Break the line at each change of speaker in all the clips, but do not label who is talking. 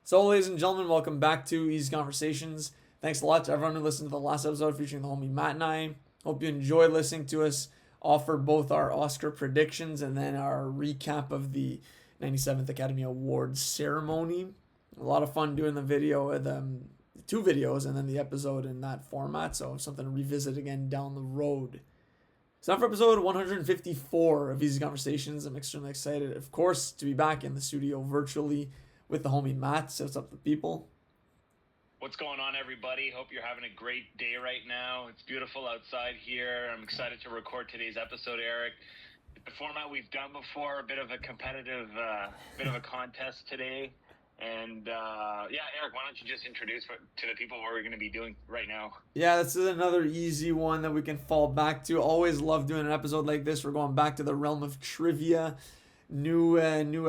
So, ladies and gentlemen, welcome back to Eazy Conversations. Thanks a lot to everyone who listened to the last episode featuring the homie Matt and I. Hope you enjoyed listening to us offer both our Oscar predictions and then our recap of the 97th Academy Awards ceremony. A lot of fun doing the video with two videos and then the episode in that format, so something to revisit again down the road. So now for episode 154 of Eazy Conversations, I'm extremely excited, of course, to be back in the studio virtually with the homie Matt. So what's up, the people?
What's going on, everybody? Hope you're having a great day right now. It's beautiful outside here. I'm excited to record today's episode, Eric. The format we've done before, a bit of a competitive, bit of a contest today. And Eric, why don't you just introduce to the people what we're going to be doing right now?
Yeah, this is another easy one that we can fall back to. Always love doing an episode like this. We're going back to the realm of trivia. New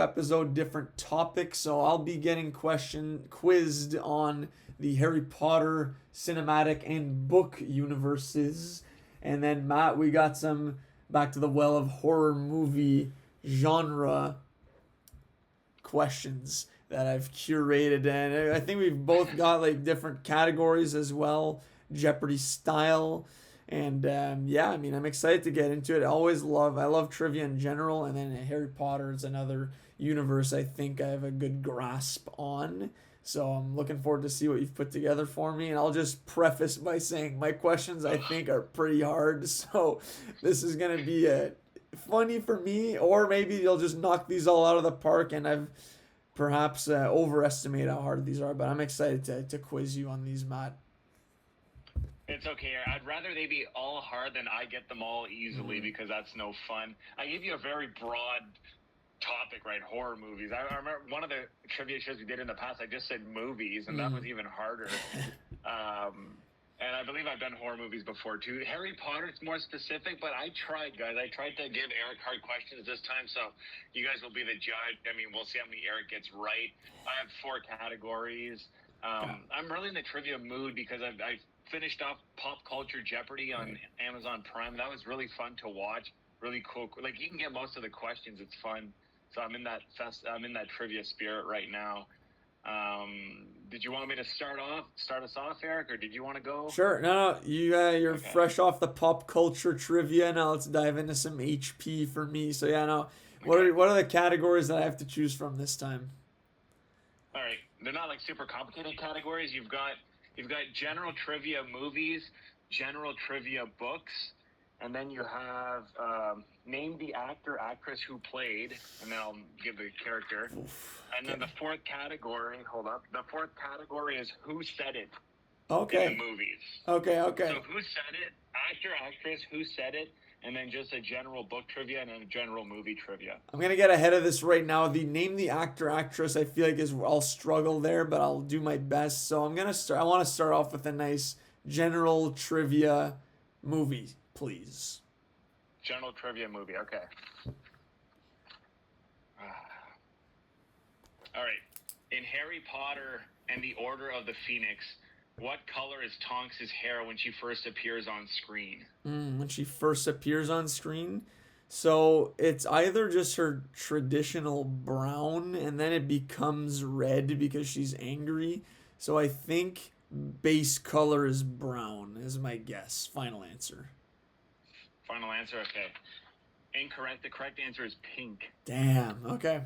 episode, different topic. So I'll be getting quizzed on the Harry Potter cinematic and book universes. And then Matt, we got some back to the well of horror movie genre questions that I've curated, and I think we've both got like different categories as well, Jeopardy style. And I mean, I'm excited to get into it. I love trivia in general, and then Harry Potter is another universe I think I have a good grasp on. So I'm looking forward to see what you've put together for me. And I'll just preface by saying my questions I think are pretty hard. So this is gonna be funny for me, or maybe you'll just knock these all out of the park, and I've perhaps overestimate how hard these are. But I'm excited to quiz you on these, Matt.
It's okay. I'd rather they be all hard than I get them all easily because that's no fun. I gave you a very broad topic, right? Horror movies. I remember one of the trivia shows we did in the past, I just said movies, and that was even harder. And I believe I've done horror movies before too. Harry Potter, it's more specific, but I tried, guys. I tried to give Eric hard questions this time, so you guys will be the judge. I mean, we'll see how many Eric gets right. I have 4 categories. I'm really in the trivia mood because I finished off Pop Culture Jeopardy on Amazon Prime. That was really fun to watch. Really cool. Like, you can get most of the questions. It's fun. So I'm in that trivia spirit right now. Did you want me to start us off, Eric, or did you want to go?
Sure. No. You're okay. Fresh off the pop culture trivia. Now let's dive into some HP for me. So yeah, no. What are the categories that I have to choose from this time?
All right, they're not like super complicated categories. You've got general trivia movies, general trivia books, and then you have name the actor, actress who played, and then I'll give the character. And then the fourth category, the fourth category is who said it in the movies.
Okay.
So who said it, actor, actress, who said it, and then just a general book trivia and then a general movie trivia.
I'm going to get ahead of this right now. The name the actor, actress, I feel like I'll struggle there, but I'll do my best. So I want to start off with a nice general trivia movie, please.
General trivia movie, okay. All right. In Harry Potter and the Order of the Phoenix, what color is Tonks' hair when she first appears on screen?
When she first appears on screen? So it's either just her traditional brown and then it becomes red because she's angry. So I think base color is brown is my guess. Final answer.
Final answer, okay. Incorrect. The correct answer is pink.
Damn. Okay.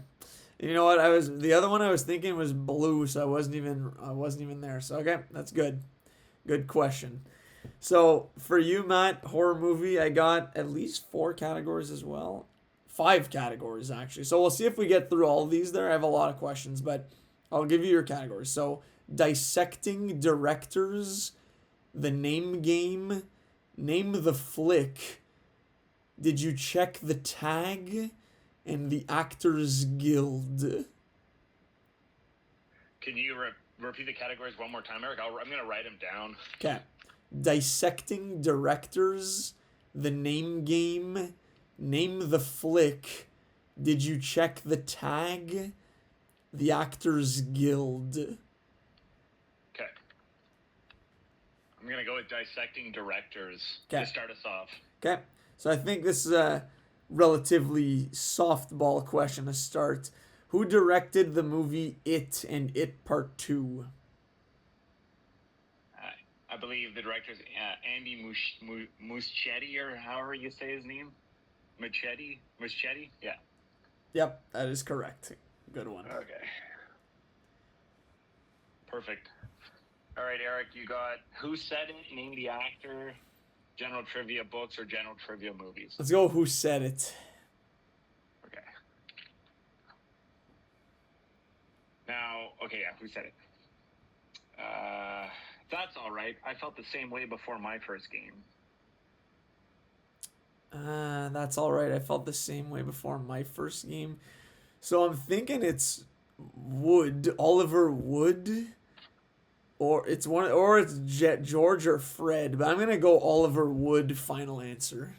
You know what? The other one I was thinking was blue, so I wasn't even there. So okay, that's good. Good question. So for you, Matt, horror movie, I got at least 4 categories as well. 5 categories actually. So we'll see if we get through all of these there. I have a lot of questions, but I'll give you your categories. So dissecting directors, the name game, name the flick, did you check the tag, and the Actors Guild.
Can you repeat the categories one more time, Eric? I'm going to write them down.
Okay. Dissecting directors, the name game, name the flick, did you check the tag, the Actors Guild.
Okay. I'm going to go with dissecting directors to start us off.
Okay. So I think this is a relatively softball question to start. Who directed the movie It and It Part 2?
I believe the director's Andy Muschietti, or however you say his name. Muschietti? Yeah.
Yep, that is correct. Good one.
Okay. Perfect. All right, Eric, you got Who Said It, Name the Actor, General Trivia Books, or General Trivia Movies.
Let's go Who Said It.
Okay. Now, okay, yeah, Who Said It? That's all right. I felt the same way before my first game.
That's all right. I felt the same way before my first game. So I'm thinking it's Wood, Oliver Wood, or it's George or Fred. But I'm gonna go Oliver Wood. Final answer.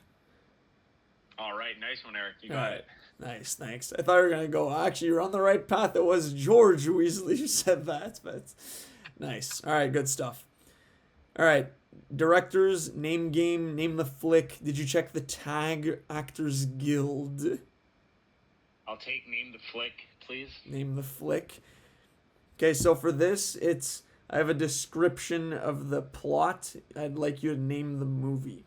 All right, nice one, Eric. You got it.
Nice, thanks. I thought you were gonna go. Actually, you're on the right path. It was George Weasley who said that, but nice. All right, good stuff. All right, directors, name game, name the flick. Did you check the Tag Actors Guild?
I'll take Name the Flick, please.
Name the flick. Okay, so for this, I have a description of the plot. I'd like you to name the movie.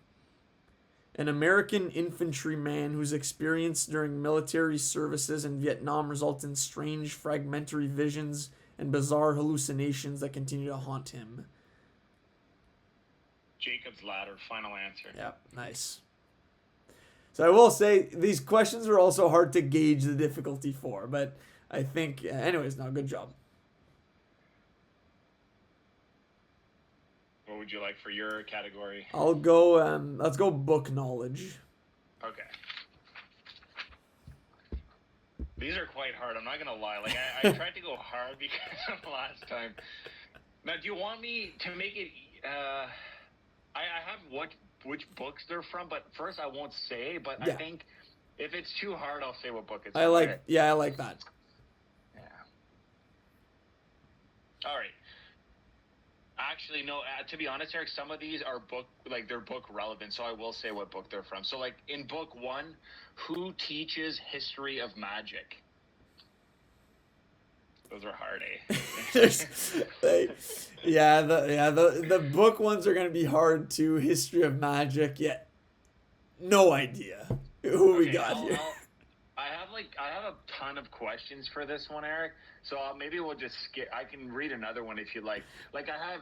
An American infantryman whose experience during military services in Vietnam result in strange fragmentary visions and bizarre hallucinations that continue to haunt him.
Jacob's Ladder, final answer.
Yeah, nice. So I will say these questions are also hard to gauge the difficulty for, but I think, anyways, no, good job.
What would you like for your category?
I'll go, let's go book knowledge.
Okay. These are quite hard, I'm not going to lie. Like, I tried to go hard because of last time. Now, do you want me to make it, I have which books they're from, but first I won't say, but yeah. I think if it's too hard, I'll say what book it's from.
I like that. Yeah.
All right. Actually, no, to be honest, Eric, some of these are they're book relevant, so I will say what book they're from. So, like, in book 1, who teaches history of magic? Those are hard, eh?
The book ones are gonna be hard too. History of magic, yeah. No idea who we got here.
I have a ton of questions for this one, Eric. So maybe we'll just skip. I can read another one if you like. Like I have,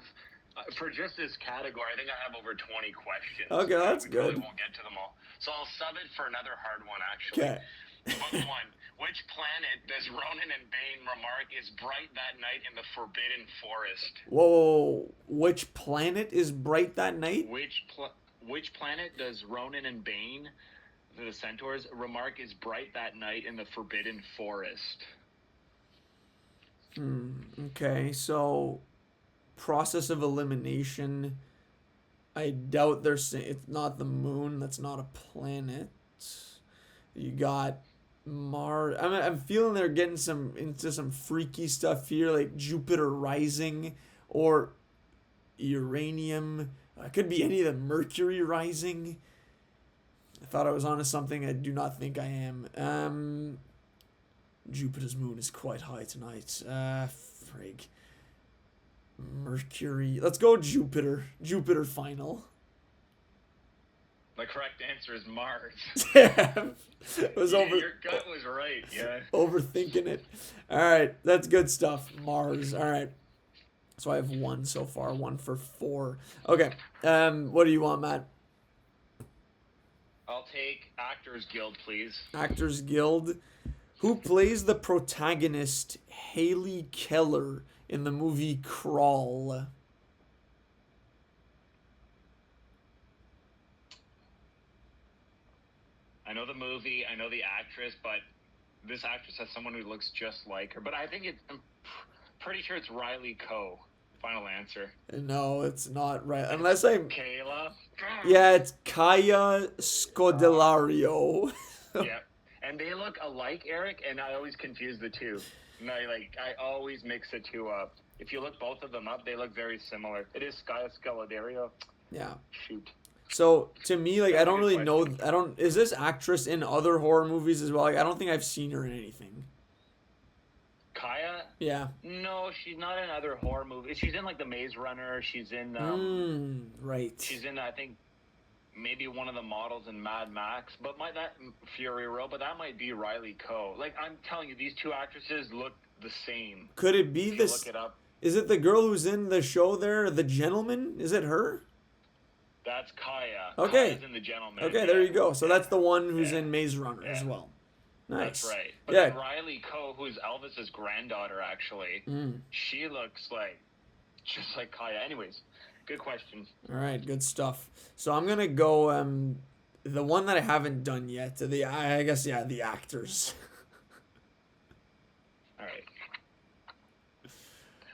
for just this category, I think I have over 20 questions.
Okay, that's good.
We probably won't get to them all. So I'll sub it for another hard one, actually.
Okay.
Book 1. Which planet does Ronan and Bane remark is bright that night in the Forbidden Forest?
Whoa. Which planet is bright that night?
Which planet does Ronan and Bane, the centaurs, remark is bright that night in the Forbidden Forest?
Okay, so process of elimination. I doubt they're saying it's not the moon. That's not a planet. You got Mars. I'm feeling they're getting into some freaky stuff here, like Jupiter rising or uranium. It could be any of the Mercury rising. I thought I was onto something. I do not think I am. Jupiter's moon is quite high tonight. Frig. Mercury. Let's go Jupiter. Jupiter final.
The correct answer is Mars.
Damn.
Your gut was right, yeah.
Overthinking it. All right, that's good stuff. Mars. All right. So I have 1 so far. 1 for 4. Okay. What do you want, Matt?
I'll take Actors Guild, please.
Actors Guild. Who plays the protagonist Haley Keller in the movie Crawl?
I know the movie, I know the actress, but this actress has someone who looks just like her. But I think I'm pretty sure it's Riley Coe. Final answer.
No, it's not right. Unless I'm...
Kayla?
Yeah, it's Kaya Scodelario.
Yeah. And they look alike, Eric, and I always confuse the two. And I always mix the two up. If you look both of them up, they look very similar. It is Kaya Scodelario.
Yeah.
Shoot.
So to me, like, I don't really know. Is this actress in other horror movies as well? Like, I don't think I've seen her in anything.
Kaya?
Yeah.
No, she's not in other horror movies. She's in like The Maze Runner. She's in
Right.
she's in, I think, maybe one of the models in Mad Max, but that Fury Road, but that might be Riley Coe. Like, I'm telling you, these two actresses look the same.
Could it be
If you
this?
look it up.
Is it the girl who's in the show there, The Gentleman? Is it her?
That's Kaya.
Okay.
Kaya's in The Gentleman.
Okay,
yeah.
there you go. So that's the one who's
Yeah.
in Maze Runner as
Yeah.
well. Nice.
That's right. But
Yeah.
then Riley Coe, who's Elvis's granddaughter, actually, she looks like just like Kaya. Anyways, good question.
All right, good stuff. So I'm gonna go the one that I haven't done yet. The actors.
All right.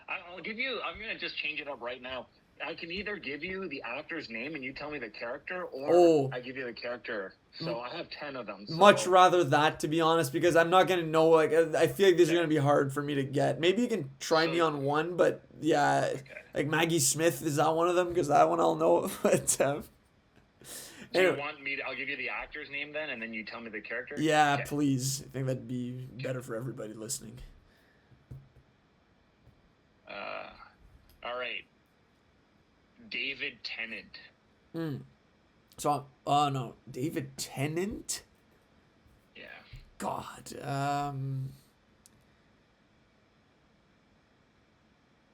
I'll give you. I'm gonna just change it up right now. I can either give you the actor's name and you tell me the character, or I give you the character. So I have 10 of them. So.
Much rather that, to be honest, because I'm not gonna know. Like, I feel like these are gonna be hard for me to get. Maybe you can try me on one, but yeah, like Maggie Smith, is that one of them? Because that one I'll know. But
do you want me? I'll give you the actor's name then, and then you tell me the character.
Yeah,
okay.
Please. I think that'd be better for everybody listening.
All right. David Tennant.
So, no, David Tennant?
Yeah.
God.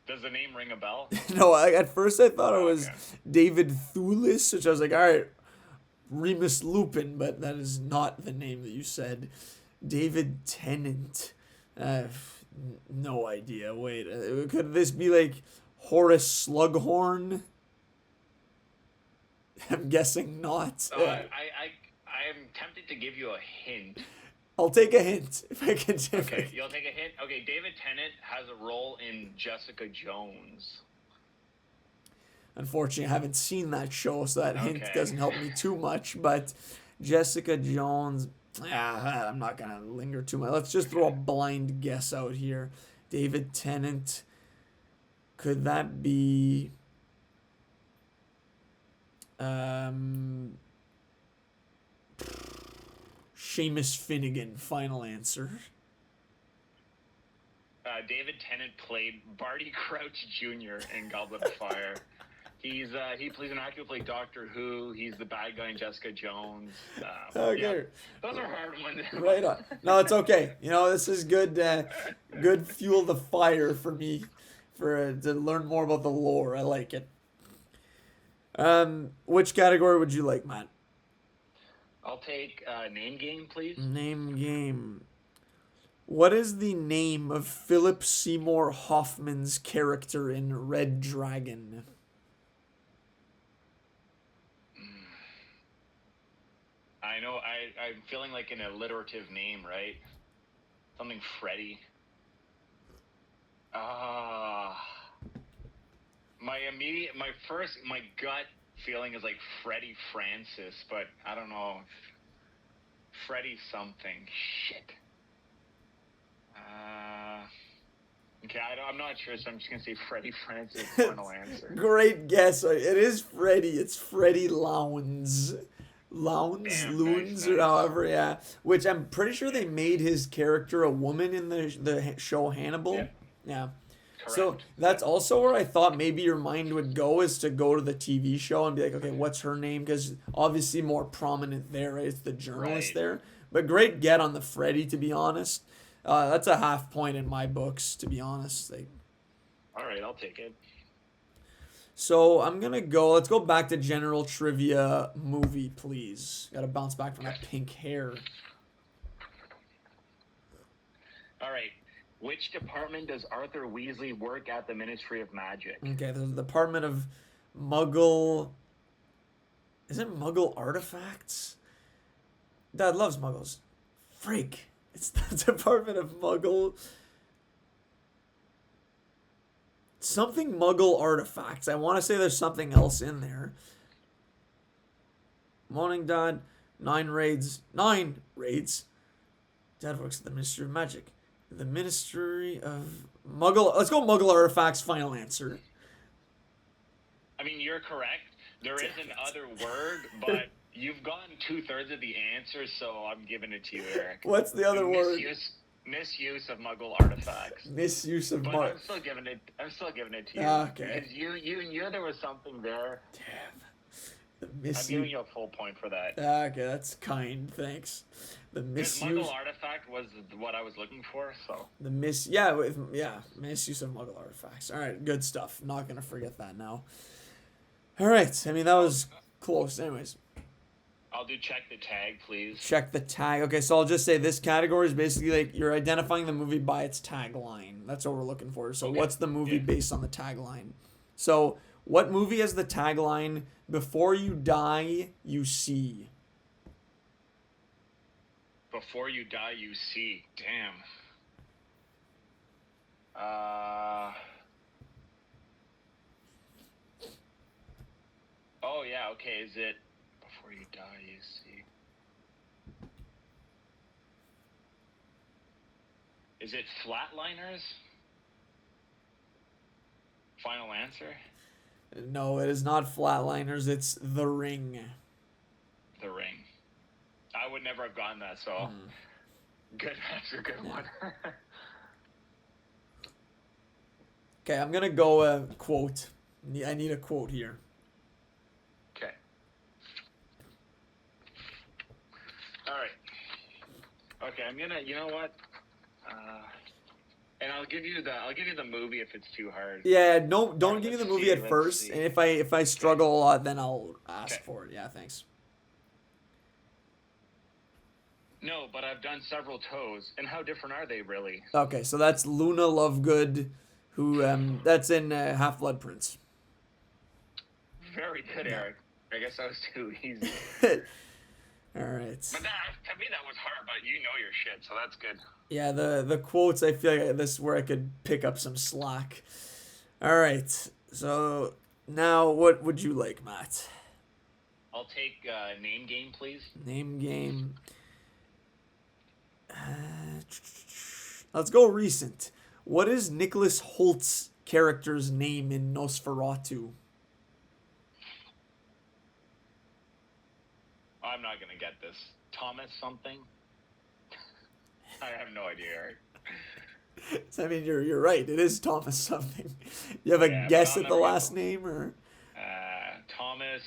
Does the name ring a bell?
No, at first I thought it was David Thewlis, which I was like, all right, Remus Lupin, but that is not the name that you said. David Tennant. No idea. Wait, could this be like Horace Slughorn? I'm guessing not.
I'm tempted to give you a hint.
I'll take a hint if I can.
Okay, you'll take a hint. Okay, David Tennant has a role in Jessica Jones.
Unfortunately, I haven't seen that show, so that hint doesn't help me too much. But Jessica Jones, I'm not gonna linger too much. Let's just throw a blind guess out here. David Tennant. Could that be? Seamus Finnegan. Final answer.
David Tennant played Barty Crouch Jr. in Goblet of Fire. He plays an actor who played Doctor Who. He's the bad guy in Jessica Jones.
Okay.
Yeah, those are hard ones.
Right on. No, it's okay. You know, this is good. Good fuel the fire for me, to learn more about the lore. I like it. Which category would you like, Matt?
I'll take name game, please.
Name game. What is the name of Philip Seymour Hoffman's character in Red Dragon?
I know. I'm feeling like an alliterative name, right? Something Freddy. My gut feeling is like Freddie Francis, but I don't know. Freddie something. Shit. Okay, I'm not sure, so I'm just gonna say Freddie Francis. Final answer.
Great guess. It is Freddie. It's Freddie Lowndes. Loons, or however, yeah. Which I'm pretty sure they made his character a woman in the show Hannibal. Yeah.
Correct.
So that's also where I thought maybe your mind would go, is to go to the TV show and be like, okay, what's her name? Because obviously more prominent there, right? It's the journalist there. But great get on the Freddy, to be honest. That's a half point in my books, to be honest.
All right, I'll take it.
So I'm going to go, let's go back to general trivia movie, please. Got to bounce back from that pink hair.
All right. Which department does Arthur Weasley work at the Ministry of Magic?
Okay, the Department of Muggle... Is it Muggle Artifacts? Dad loves Muggles. Freak. It's the Department of Muggle... Something Muggle Artifacts. I want to say there's something else in there. Morning, Dad. 9 raids. 9 raids. Dad works at the Ministry of Magic. The Ministry of Muggle... Let's go Muggle Artifacts, final answer.
I mean, you're correct. There is an other word, but you've gotten 2/3 of the answer, so I'm giving it to you, Eric.
What's the other word?
misuse of Muggle artifacts.
Misuse of
But I'm still giving it. I'm still giving it to you.
Okay.
Because you knew there was something there.
The
I'm giving
misuse.
you a full point for that.
Okay, that's kind. Thanks. The
Because
misuse.
Muggle artifact was what I was looking for. So
misuse of Muggle artifacts. All right, good stuff. Not gonna forget that now. All right. I mean, that was close. Anyways,
I'll do check the tag, please.
check the tag. Okay, so I'll just say this category is basically like you're identifying the movie by its tagline. That's what we're looking for. So
Okay.
what's the movie
Yeah.
based on the tagline? So what movie has the tagline "Before you die, you see"?
Before you die, you see. Damn. Oh yeah. Okay. Is it before you die, you see? Is it Flatliners? Final answer.
No, it is not Flatliners. It's The Ring.
The Ring. I would never have gotten that. So good. That's a good one.
Okay, I'm gonna go quote. I need a quote here.
Okay. All right. Okay, I'm gonna. You know what? And I'll give you the movie if it's too hard.
Yeah, no, don't
Alright,
give me the
let's
movie
see,
at
let's
first,
see.
and if I struggle a lot, then I'll ask
Okay.
for it. Yeah, thanks.
No, but I've done several toes, and how different are they really?
Okay, so that's Luna Lovegood, who that's in Half Blood Prince.
Very good, Eric. I guess that was too easy.
All right.
But to me that was hard, but you know your shit, so that's good.
Yeah, the quotes. I feel like this is where I could pick up some slack. All right. So now, what would you like, Matt?
I'll take name game, please.
Name game. Let's go recent. What is Nicholas Holt's character's name in Nosferatu?
I'm not gonna get this. Thomas something? I have no idea, Eric.
I mean, you're right. It is Thomas something. You have a
Yeah, but
guess
I'll
at the
never get
last
them.
name, or
Thomas.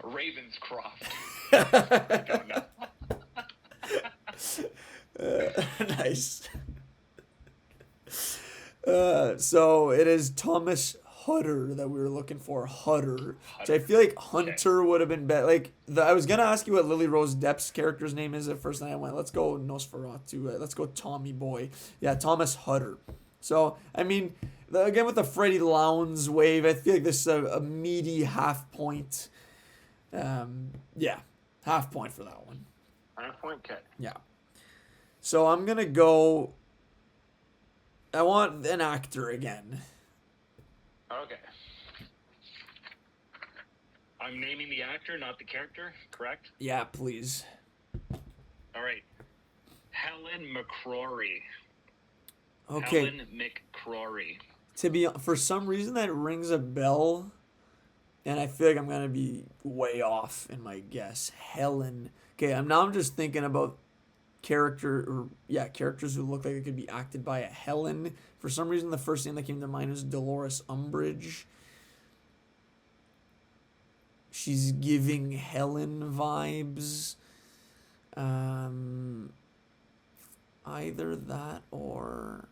Ravenscroft. I don't know.
nice. So it is Thomas Hutter that we were looking for. Hutter. Which I feel like Hunter would have been better. Like I was gonna ask you what Lily Rose Depp's character's name is at first, and I went, let's go Nosferatu. Let's go Tommy Boy. Yeah, Thomas Hutter. So I mean, again with the Freddie Lowndes wave, I feel like this is a meaty half point. Yeah, half point for that one.
Half point, okay.
Yeah. So I'm gonna go. I want an actor again.
Okay. I'm naming the actor, not the character, correct?
Yeah, please.
All right. Helen McCrory.
Okay.
Helen McCrory.
For some reason that rings a bell, and I feel like I'm gonna be way off in my guess. Helen. Okay, I'm just thinking about characters who look like they could be acted by a Helen. For some reason, the first name that came to mind was Dolores Umbridge. She's giving Helen vibes. Either that or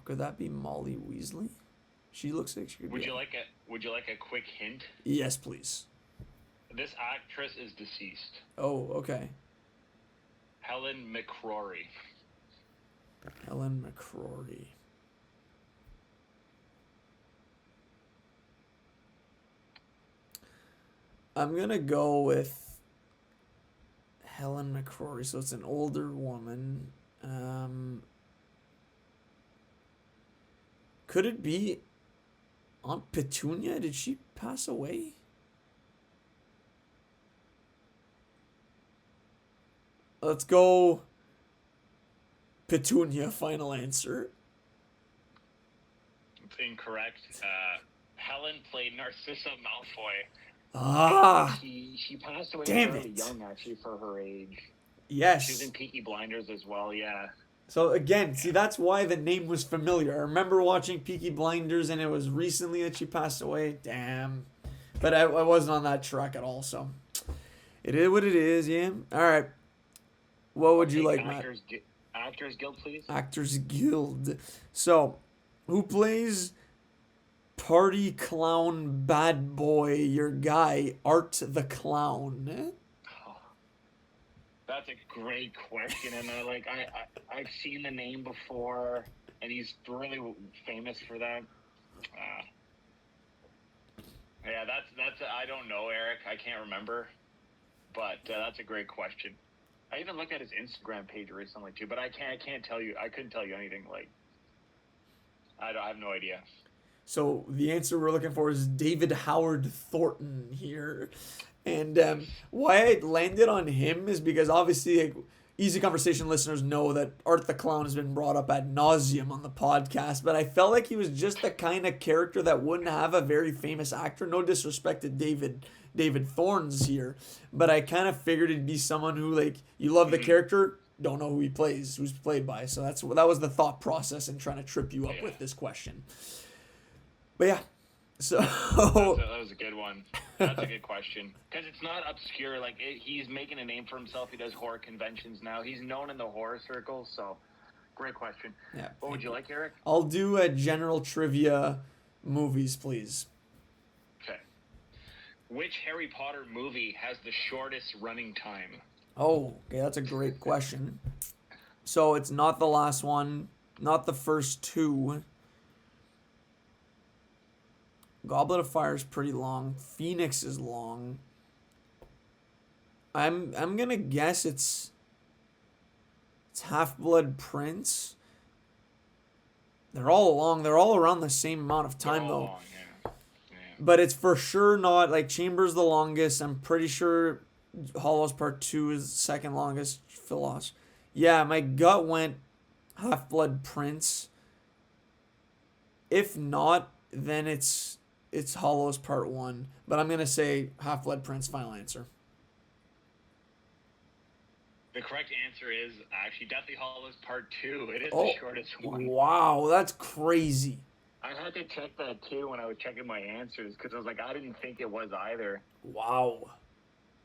could that be Molly Weasley? She looks like she could
Would
be.
you like a quick hint?
Yes, please.
This actress is deceased.
Oh, okay.
Helen McCrory.
Helen McCrory. I'm gonna go with Helen McCrory. So it's an older woman. Could it be Aunt Petunia? Did she pass away? Let's go Petunia, final answer.
It's incorrect. Helen played Narcissa Malfoy.
Ah,
She passed away
damn
fairly
it.
young, actually, for her age. She was in
Yes.
Peaky Blinders as well. Yeah.
So again, see, that's why the name was familiar. I remember watching Peaky Blinders, and it was recently that she passed away. Damn. But I wasn't on that track at all, so it is what it is, yeah. All right. What
I'll
would you
take
like, Matt?
Actors Guild, please.
Actors Guild. So, who plays party clown bad boy, your guy, Art the Clown?
Oh, that's a great question, and I've seen the name before, and he's really famous for that. Uh, yeah, that's I don't know, Eric. I can't remember, but that's a great question. I even looked at his Instagram page recently too, but I can't tell you. I couldn't tell you anything. Like I have no idea.
So, the answer we're looking for is David Howard Thornton here. And why I landed on him is because obviously, like, Easy Conversation listeners know that Art the Clown has been brought up ad nauseum on the podcast, but I felt like he was just the kind of character that wouldn't have a very famous actor. No disrespect to David Thorns here, but I kind of figured it'd be someone who, like, you love the character, don't know who he plays, who's played by. So that was the thought process in trying to trip you up with this question. But yeah, so
that was a good one. That's a good question because it's not obscure. Like he's making a name for himself. He does horror conventions now. He's known in the horror circles. So, great question.
yeah.
What would you like, Eric?
I'll do a general trivia movies, please.
Okay. Which Harry Potter movie has the shortest running time?
Oh, okay, that's a great question. So it's not the last one, not the first two. Goblet of Fire is pretty long. Phoenix is long. I'm gonna guess it's Half-Blood Prince. They're all long. They're all around the same amount of time though.
Long, yeah.
But it's for sure not like Chamber's the longest. I'm pretty sure Hollows Part 2 is the second longest. Philos. Yeah, my gut went Half-Blood Prince. If not, then it's Hollows Part 1. But I'm going to say Half-Blood Prince, final answer.
The correct answer is actually Deathly Hallows Part 2. It is the shortest one.
Wow, that's crazy.
I had to check that too when I was checking my answers because I was like, I didn't think it was either.
Wow.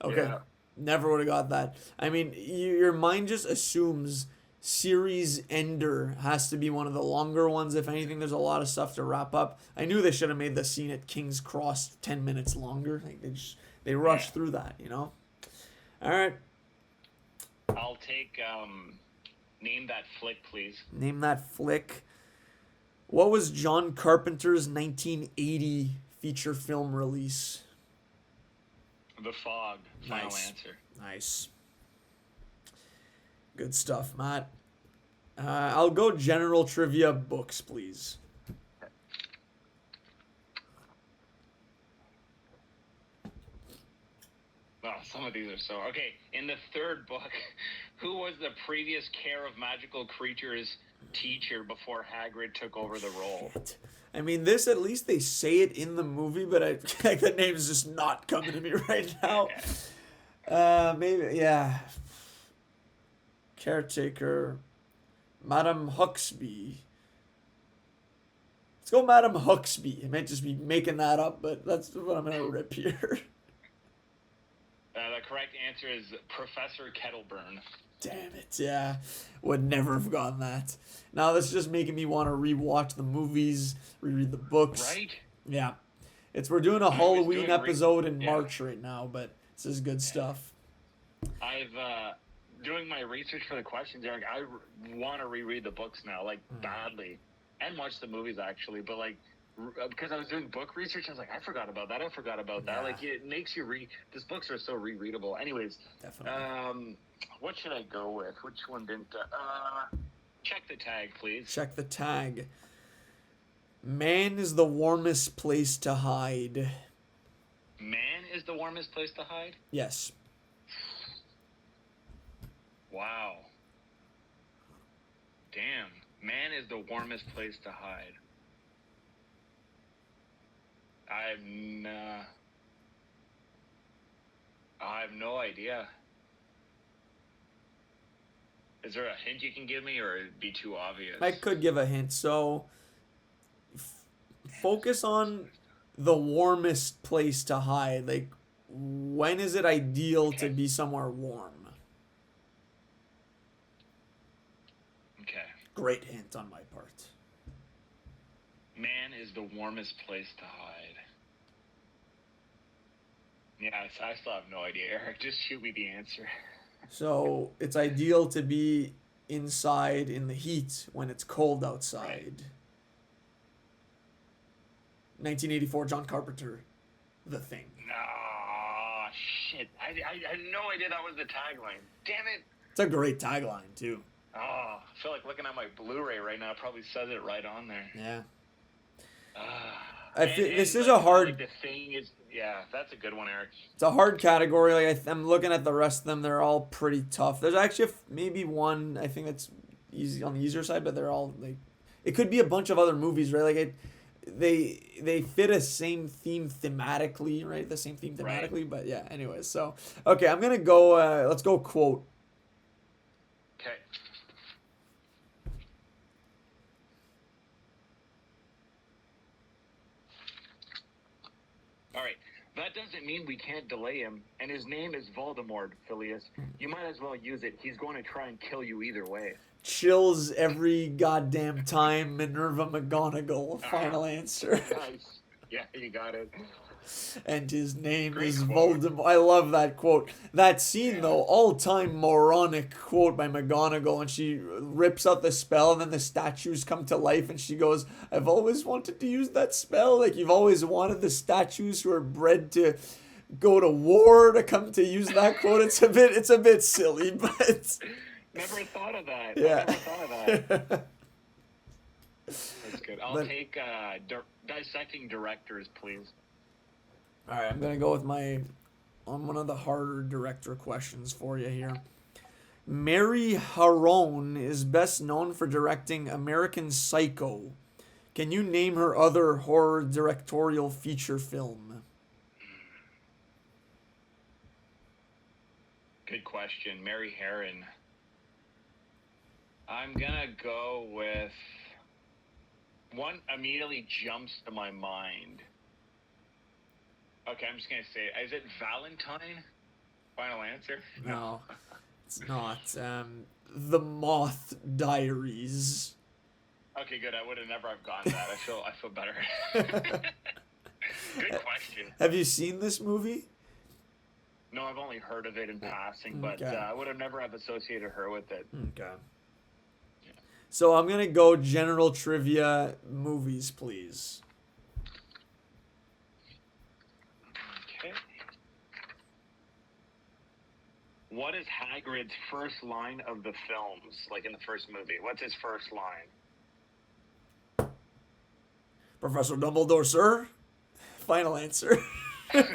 Okay.
Yeah.
Never would have got that. I mean, your mind just assumes series ender has to be one of the longer ones. If anything, there's a lot of stuff to wrap up. I knew they should have made the scene at King's Cross 10 minutes longer. Like they rushed through that, you know? All right.
I'll take Name That Flick, please.
Name that flick. What was John Carpenter's 1980 feature film release?
The Fog. Final
Nice.
answer.
Nice. Good stuff, Matt. I'll go general trivia books, please.
Oh, some of these are so... Okay, in the third book, who was the previous Care of Magical Creatures teacher before Hagrid took over the role?
Shit. I mean, this at least they say it in the movie, but like the name's just not coming to me right now. Maybe, yeah. Caretaker. Madam Huxby. Let's go Madam Huxby. I might just be making that up, but that's what I'm going to rip here.
The correct answer is Professor Kettleburn.
Damn it, yeah. Would never have gotten that. Now that's just making me want to rewatch the movies, reread the books.
Right?
Yeah. We're doing a Halloween
doing
episode in March right now, but this is good stuff.
I've doing my research for the questions, Eric. I want to reread the books now, like badly, and watch the movies actually. But like, because I was doing book research, I was like, I forgot about that.
Yeah.
Like, it makes you read. These books are so rereadable. Anyways,
Definitely.
what should I go with? Which one didn't? Check the tag, please.
Check the tag. Man is the warmest place to hide.
Man is the warmest place to hide?
Yes.
Wow. Damn. Man is the warmest place to hide. I have no idea. Is there a hint you can give me, or it'd be too obvious?
I could give a hint. So, focus on the warmest place to hide. Like, when is it ideal to
Okay.
be somewhere warm?
Okay.
Great hint on my part.
Man is the warmest place to hide. Yeah, I still have no idea, Eric. Just shoot me the answer.
So, it's ideal to be inside in the heat when it's cold outside. 1984, John Carpenter, The Thing.
No, shit. I had no idea that was the tagline. Damn it.
It's a great tagline, too.
Oh, I feel like looking at my Blu-ray right now. It probably says it right on there.
Yeah.
And
This is
like,
a hard.
Like the thing is, yeah, that's a good one, Eric.
It's a hard category. Like I'm looking at the rest of them, they're all pretty tough. There's actually maybe one I think that's easy on the easier side, but they're all like, it could be a bunch of other movies, right? Like they fit a same theme thematically, right? The same theme thematically,
Right.
but yeah. Anyways, so okay, I'm gonna go. Let's go quote.
Okay. All right. That doesn't mean we can't delay him, and his name is Voldemort, Phileas. You might as well use it. He's going to try and kill you either way.
Chills every goddamn time. Minerva McGonagall. Final answer.
Nice. Yeah, you got it.
And his name
Great
is
quote.
Voldemort. I love that quote. That scene, though, all-time moronic quote by McGonagall, and she rips out the spell, and then the statues come to life, and she goes, "I've always wanted to use that spell." Like, you've always wanted the statues who are bred to go to war to come to use that quote. It's a bit silly, but
Never thought of that.
yeah.
Never thought of that. That's good. I'll
But-
take dissecting directors, please.
All right, I'm gonna go with on one of the harder director questions for you here. Mary Harron is best known for directing American Psycho. Can you name her other horror directorial feature film?
Good question. Mary Herron. I'm gonna go with one immediately jumps to my mind. Okay, I'm just gonna say, is it Valentine? Final answer?
No, it's not. The Moth Diaries.
Okay, good. I would have never have gotten that. I feel better. Good question.
Have you seen this movie?
No, I've only heard of it in passing, but
Okay.
I would have never have associated her with it.
Okay. So I'm gonna go general trivia movies, please.
Okay. What is Hagrid's first line of the films, like in the first movie? What's his first line?
Professor Dumbledore, sir. Final answer.
Nice.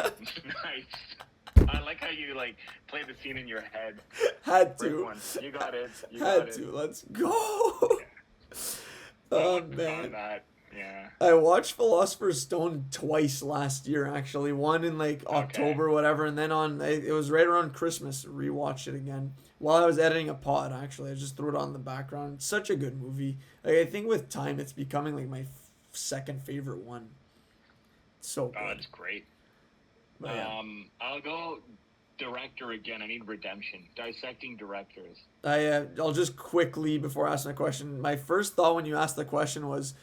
I like how you play the scene in your head.
Had
Great
to.
one. You got it.
Had to. Let's go. Oh
On
man.
that. Yeah.
I watched Philosopher's Stone twice last year, actually. One in October, whatever, and then it was right around Christmas. Rewatched it again while I was editing a pod. Actually, I just threw it on in the background. Such a good movie. I think with time, it's becoming my second favorite one. It's so good.
Oh, it's great.
But, yeah.
I'll go director again. I need redemption. Dissecting directors.
I'll just quickly, before asking a question, my first thought when you asked the question was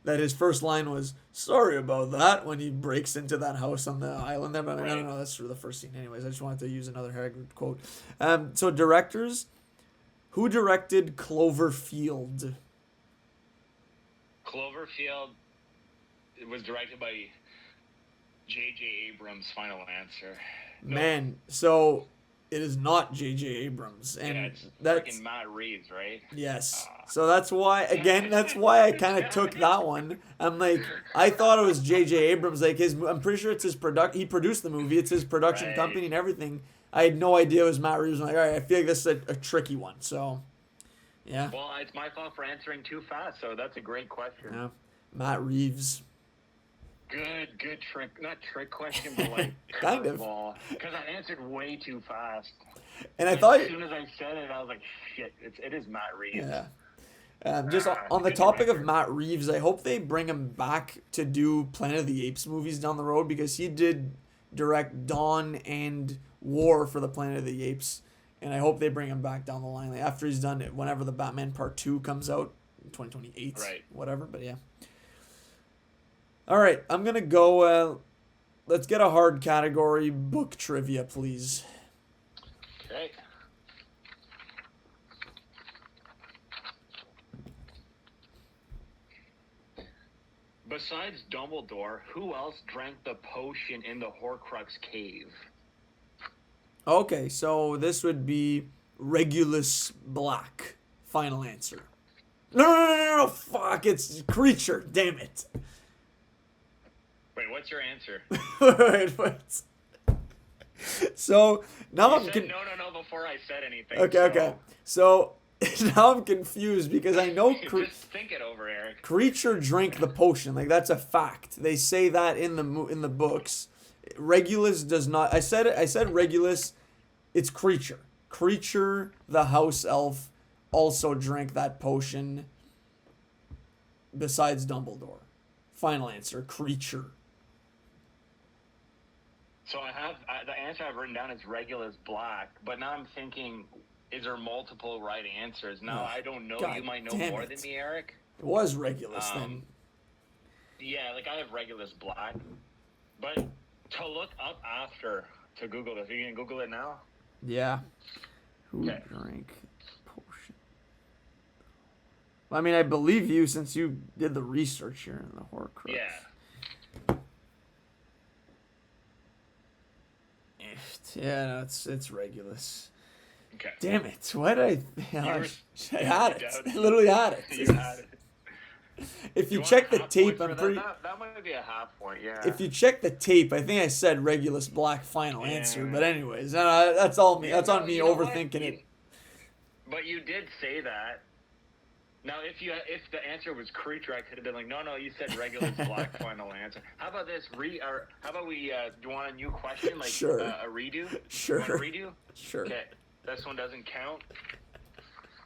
that his first line was, "Sorry about that," when he breaks into that house on the island there. But I'm like, no, that's for the first scene. Anyways, I just wanted to use another Hagrid quote. So directors, who directed Cloverfield?
Cloverfield. It was directed by J.J. Abrams. Final answer. No.
Man, so it is not J.J. Abrams, and
Yeah, it's
that's
freaking Matt Reeves, right?
yes. So that's why I kind of took that one. I'm like, I thought it was J.J. Abrams. I'm pretty sure it's his he produced the movie. It's his production
Right.
company and everything. I had no idea it was Matt Reeves. I'm like, all right, I feel like this is a tricky one. So, yeah.
Well, it's my fault for answering too fast, so that's a great question.
Yeah. Matt Reeves.
Good trick. Not trick question, but like
Kind of.
curveball. Because I answered way too fast.
And I thought,
As soon as I said it, I was like, shit, it is Matt Reeves.
yeah. Just on the
Good
topic of
director.
Matt Reeves, I hope they bring him back to do Planet of the Apes movies down the road because he did direct Dawn and War for the Planet of the Apes, and I hope they bring him back down the line like after he's done it. Whenever the Batman Part 2 comes out, in 2028,
Right.
whatever. But yeah. All right, I'm gonna go. Let's get a hard category book trivia, please.
Okay. Besides Dumbledore, who else drank the potion in the Horcrux cave?
Okay, so this would be Regulus Black. Final answer. No, fuck, it's Creature, damn it.
Wait, what's your answer?
wait. So, now
You
I'm...
said no before I said anything.
Okay. So, now I'm confused because I know
Just think it over, Eric.
Creature drank the potion. Like, that's a fact. They say that in the books. Regulus does not... I said Regulus... It's Creature. Creature, the house elf, also drank that potion besides Dumbledore. Final answer, Creature.
So the answer I've written down is Regulus Black, but now I'm thinking, is there multiple right answers? Now I don't know.
God
You might know
damn
more
it.
than me, Eric.
It was Regulus then.
Yeah, like I have Regulus Black, but to look up after to Google this. Are you gonna Google it now?
Yeah. Who
Okay.
drank potion? I mean, I believe you since you did the research here in the Horcrux.
Yeah.
Yeah, no, it's Regulus.
Okay.
Damn it! Why did I had it.
doubted.
I literally had it.
You had it.
If you
want
check
a
the
half
tape,
point
I'm
for
pretty.
That might be a half point. Yeah.
If you check the tape, I think I said Regulus Black final answer.
Yeah.
But anyways, that's all me. That's on me
You know what?
overthinking it.
But you did say that. Now, if the answer was Creature, I could have been like, no, you said Regulus Black final answer. How about this? How about we? Do you want a new question? Like
Sure.
A redo?
Sure.
You want a redo?
Sure.
Okay. This one doesn't count.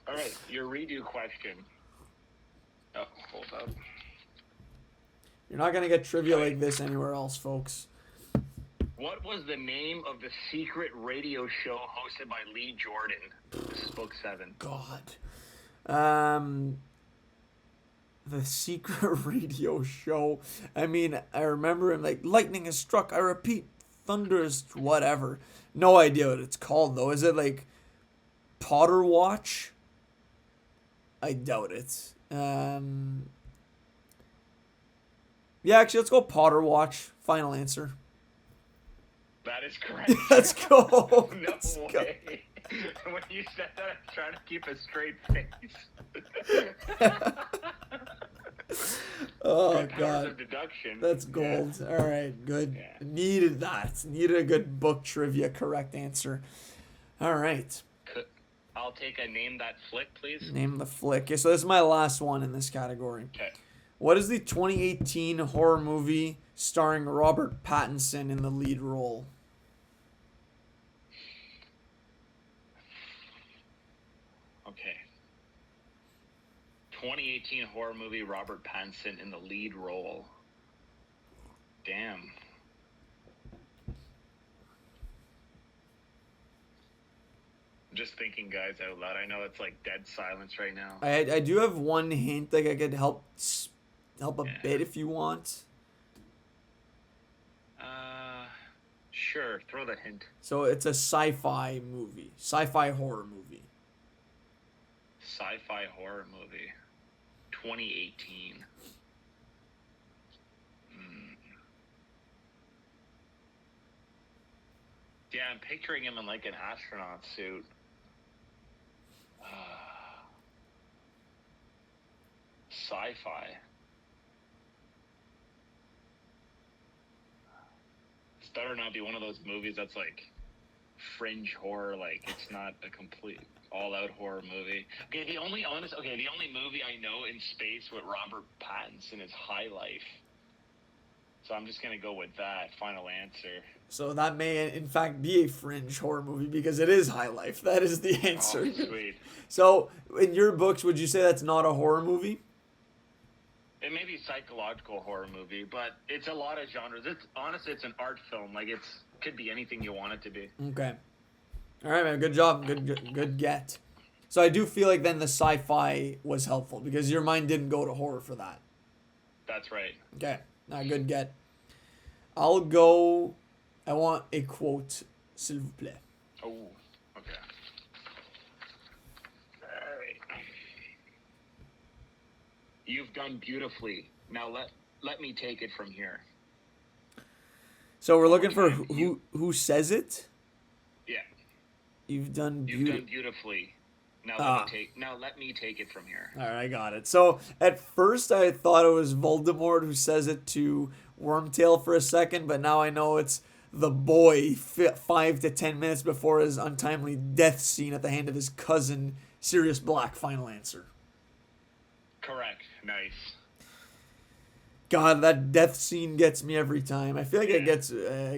All right, your redo question. Oh, hold up.
You're not gonna get trivia like this anywhere else, folks.
What was the name of the secret radio show hosted by Lee Jordan? This is book 7.
God. The secret radio show. I mean, I remember him like lightning has struck. I repeat, thunderous whatever. No idea what it's called though. Is it like Potter Watch? I doubt it. Yeah, actually, let's go Potter Watch. Final answer.
That is correct.
Let's go.
No
Let's go.
way. When you said that, I was trying to keep a straight face.
Oh
Powers
God,
of deduction.
that's gold. All right, good.
Yeah.
Needed that. Needed a good book trivia correct answer. All right,
I'll take a name that flick, please.
name the flick. Okay, so this is my last one in this category.
Okay.
What is the 2018 horror movie starring Robert Pattinson in the lead role?
Okay. 2018 horror movie, Robert Pattinson in the lead role. Damn. I'm just thinking, guys, out loud. I know it's like dead silence right now.
I do have one hint. Like I could help a
Yeah.
bit if you want.
Sure. Throw the hint.
So it's a sci-fi movie, sci-fi horror movie.
Sci-fi horror movie. 2018. Yeah, I'm picturing him in like an astronaut suit. Sci-fi. This better not be one of those movies that's like fringe horror, like it's not a complete all-out horror movie. Okay, the only movie I know in space with Robert Pattinson is High Life. So I'm just gonna go with that final answer.
So that may, in fact, be a fringe horror movie because it is High Life. That is the
Oh,
answer.
sweet.
So, in your books, would you say that's not a horror movie?
It may be psychological horror movie, but it's a lot of genres. It's honestly, it's an art film. Like could be anything you want it to be.
Okay. All right, man. Good job. Good get. So I do feel like then the sci-fi was helpful because your mind didn't go to horror for that.
That's right.
Okay. Good get. I'll go. I want a quote, s'il vous plaît.
Oh, okay. All right. You've done beautifully. Now let me take it from here.
So we're looking for who says it.
Yeah.
You've done
beautifully. Now let me take it from here.
All right, I got it. So at first I thought it was Voldemort who says it to Wormtail for a second, but now I know it's the boy 5 to 10 minutes before his untimely death scene at the hand of his cousin, Sirius Black. Final answer.
Correct. Nice.
God, that death scene gets me every time. I feel like I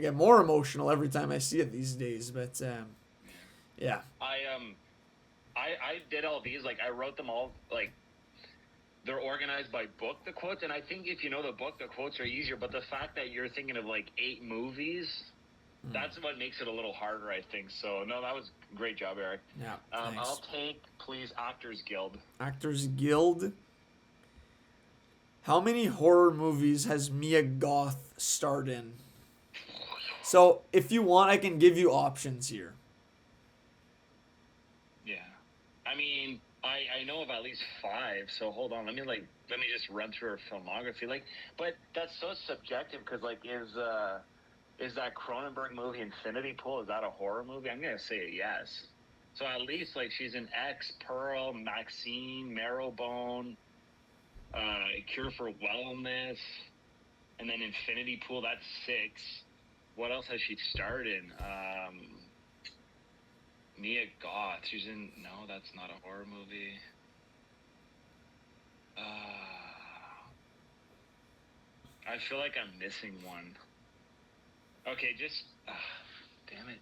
get more emotional every time I see it these days. But yeah.
I did all these. Like I wrote them all. Like they're organized by book, the quotes, and I think if you know the book, the quotes are easier. But the fact that you're thinking of like 8 movies, that's what makes it a little harder, I think. So no, that was a great job, Eric.
Yeah.
I'll take, please, Actors Guild.
Actors Guild. How many horror movies has Mia Goth starred in? So if you want, I can give you options here.
Yeah, I mean, I know of at least 5. So hold on, let me just run through her filmography. Like, but that's so subjective because like is that Cronenberg movie Infinity Pool, is that a horror movie? I'm gonna say yes. So at least like she's in X, Pearl, Maxine, Marrowbone, Cure for Wellness, and then Infinity Pool. That's 6. What else has she starred in? Mia Goth. She's in. No, that's not a horror movie. I feel like I'm missing one. Okay, just. Damn it.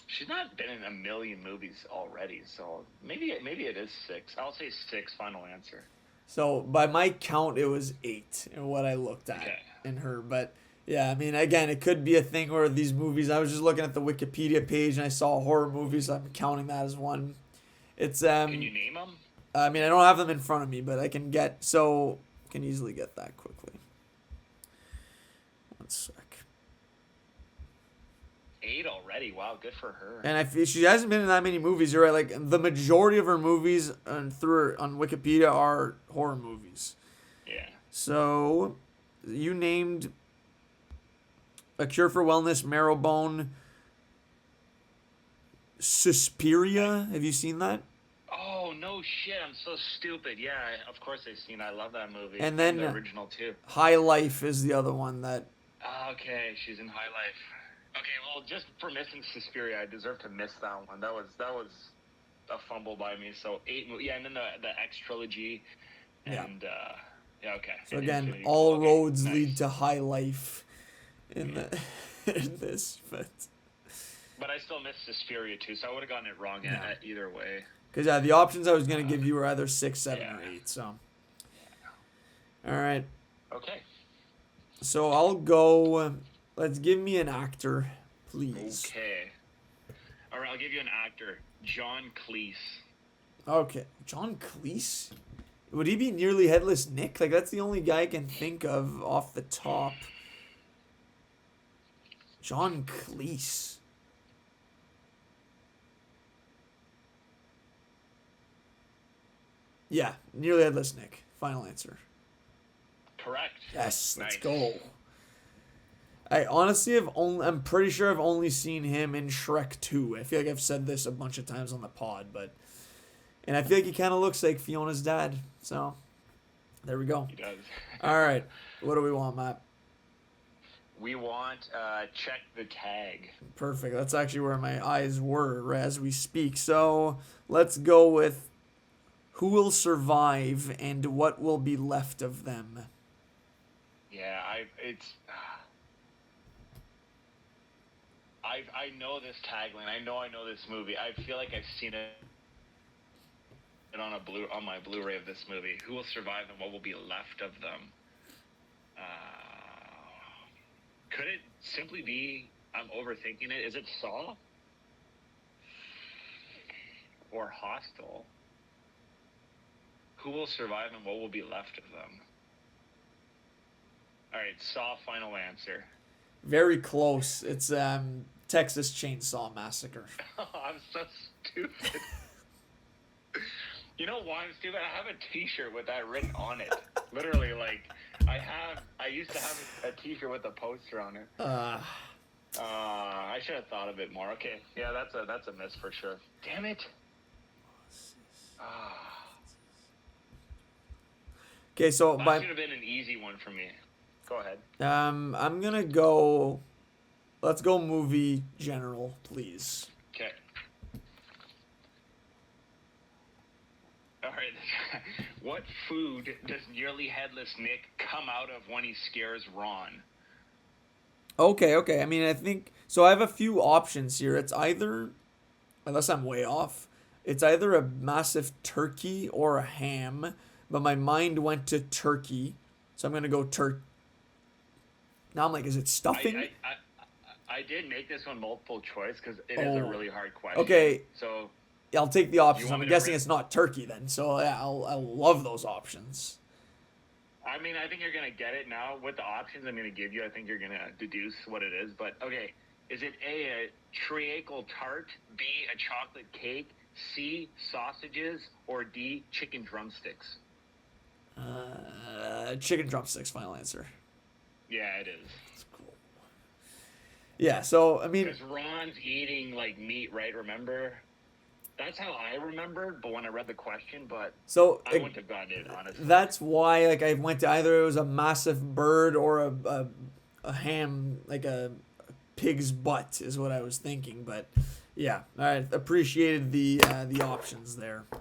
She's not been in a million movies already, so maybe it is 6. I'll say 6. Final answer.
So by my count, it was 8 in what I looked at in her. But yeah, I mean, again, it could be a thing where these movies. I was just looking at the Wikipedia page and I saw horror movies. So I'm counting that as one. It's
Can you name them?
I mean, I don't have them in front of me, but I can can easily get that quickly. One sec.
8 already. Wow, good for her.
And she hasn't been in that many movies. You're right. Like the majority of her movies on Wikipedia are horror movies.
Yeah.
So, you named A Cure for Wellness, Marrowbone, Suspiria. Have you seen that?
Oh no shit! I'm so stupid. Yeah, of course I've seen. I love that movie.
And then
the original too.
High Life is the other one that.
Okay, she's in High Life. Okay, well, just for missing Suspiria, I deserve to miss that one. That was a fumble by me. So 8 movies. Yeah, and then the X trilogy, and yeah, okay.
So again, all roads lead to High Life in this, but
I still missed Suspiria too, so I would have gotten it wrong either way.
Because the options I was gonna give you were either 6, 7, or 8. So, all right.
Okay.
So I'll go. Let's give me an actor, please.
Okay. All right, I'll give you an actor, John Cleese.
Okay, John Cleese. Would he be Nearly Headless Nick? Like that's the only guy I can think of off the top. John Cleese. Yeah, Nearly Headless Nick. Final answer.
Correct.
Yes, let's
Nice.
go. I honestly I'm pretty sure I've only seen him in Shrek 2. I feel like I've said this a bunch of times on the pod, and I feel like he kind of looks like Fiona's dad. So, there we go.
He does.
All right. What do we want, Matt?
We want Check the Tag.
Perfect. That's actually where my eyes were as we speak. So, let's go with Who will survive and what will be left of them?
Yeah, I know this tagline. I know this movie. I feel like I've seen it on my Blu-ray of this movie. Who will survive and what will be left of them? Could it simply be I'm overthinking it? Is it Saw or Hostel? Who will survive and what will be left of them? All right, Saw. Final answer.
Very close. It's Texas Chainsaw Massacre.
I'm so stupid. You know why I'm stupid? I have a T-shirt with that written on it. Literally, like I used to have a T-shirt with a poster on it. I should have thought of it more. Okay, yeah, that's a miss for sure. Damn it.
Okay, so
that should have been an easy one for me. Go ahead.
I'm gonna go. Let's go movie general, please.
Okay. All right. What food does nearly headless Nick come out of when he scares Ron?
Okay. I mean, I think so. I have a few options here. It's either, unless I'm way off, it's either a massive turkey or a ham. But my mind went to turkey, so I'm gonna go Now I'm like, is it stuffing?
I did make this one multiple choice because it is a really hard question.
Okay.
So
I'll take the options. I'm guessing it's not turkey then. So yeah, I'll love those options.
I mean, I think you're gonna get it now with the options I'm gonna give you. I think you're gonna deduce what it is. But okay, is it A, treacle tart, B, a chocolate cake, C, sausages, or D, chicken drumsticks?
Chicken drumsticks. Final answer.
Yeah, it is.
That's cool. Yeah, so I mean,
because Ron's eating like meat, right? Remember? That's how I remembered, but when I read the question, but
so
I wouldn't have gotten it, honestly.
That's why, like, I went to either it was a massive bird or a ham, like a pig's butt, is what I was thinking. But yeah, all right, appreciated the options there.
Oh,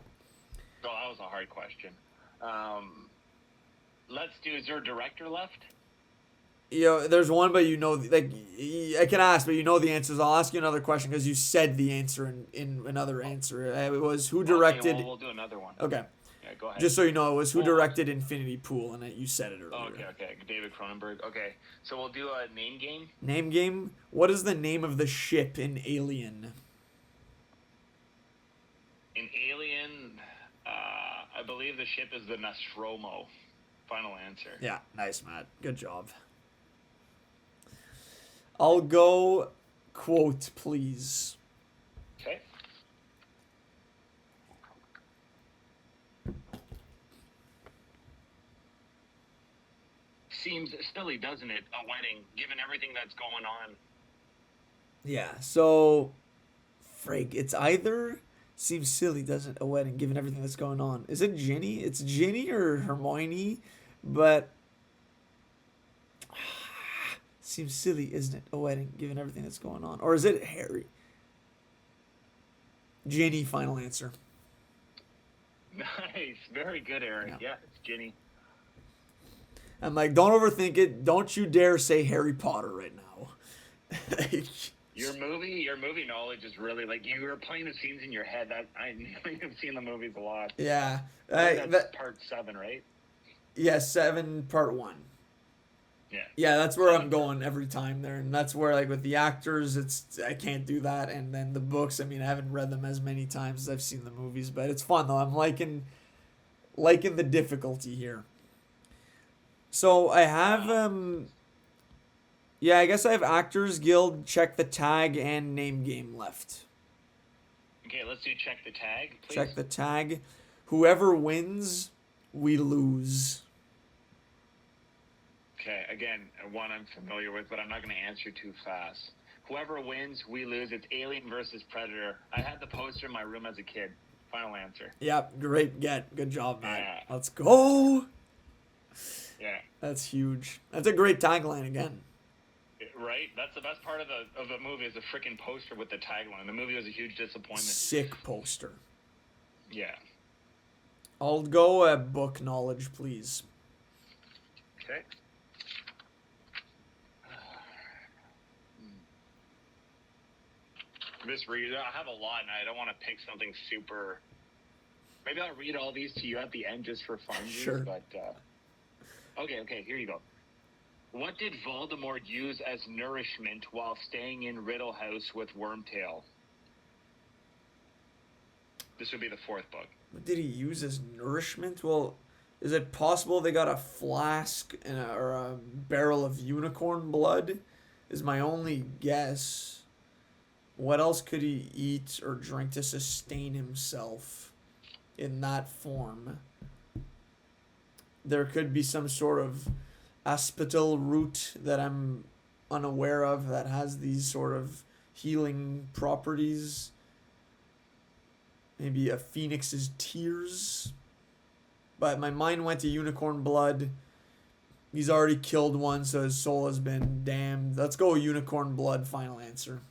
that was a hard question. Let's do. Is there a director left?
There's one, but like I can ask, but the answers. I'll ask you another question because you said the answer in another answer. It was who directed.
Okay, we'll do another one.
Okay.
Yeah, go ahead.
Just so you know, it was who directed Infinity Pool, and you said it earlier.
Oh, okay. David Cronenberg. Okay, so we'll do a name game.
Name game. What is the name of the ship in Alien?
In Alien, I believe the ship is the Nostromo. Final answer.
Yeah, nice, Matt. Good job. I'll go quote, please.
Okay. Seems silly, doesn't it? A wedding, given everything that's going on.
Yeah, so, Frank, it's either seems silly, doesn't a wedding, given everything that's going on. Is it Ginny? It's Ginny or Hermione, but seems silly, isn't it? A wedding, given everything that's going on. Or is it Harry? Ginny, final answer.
Nice. Very good, Eric. Yeah, it's Ginny.
I'm like, don't overthink it. Don't you dare say Harry Potter right now.
Your movie knowledge is really, like, you were playing the scenes in your head. I know you've seen the movies a lot.
Yeah.
That's part 7, right?
Yeah, 7, part 1.
Yeah.
Yeah, that's where I'm going every time there, and that's where, like, with the actors, I can't do that, and then the books, I mean, I haven't read them as many times as I've seen the movies, but it's fun though. I'm liking the difficulty here. So I have I guess I have Actors Guild, Check the Tag, and Name Game left.
Okay, let's do Check the Tag, please.
Check the Tag. Whoever wins, we lose.
Okay, again, one I'm familiar with, but I'm not going to answer too fast. Whoever wins, we lose. It's Alien versus Predator. I had the poster in my room as a kid. Final answer.
Yep, great get. Good job, Matt. Yeah. Let's go.
Yeah.
That's huge. That's a great tagline again.
Right? That's the best part of the movie is the freaking poster with the tagline. The movie was a huge disappointment.
Sick poster.
Yeah.
I'll go book knowledge, please.
Okay. Just read. I have a lot, and I don't want to pick something super. Maybe I'll read all these to you at the end just for fun.
Sure.
But okay. Here you go. What did Voldemort use as nourishment while staying in Riddle House with Wormtail? This would be the fourth book.
What did he use as nourishment? Well, is it possible they got a flask or a barrel of unicorn blood? Is my only guess. What else could he eat or drink to sustain himself in that form? There could be some sort of asphodel root that I'm unaware of that has these sort of healing properties. Maybe a phoenix's tears. But my mind went to unicorn blood. He's already killed one, so his soul has been damned. Let's go unicorn blood, final answer.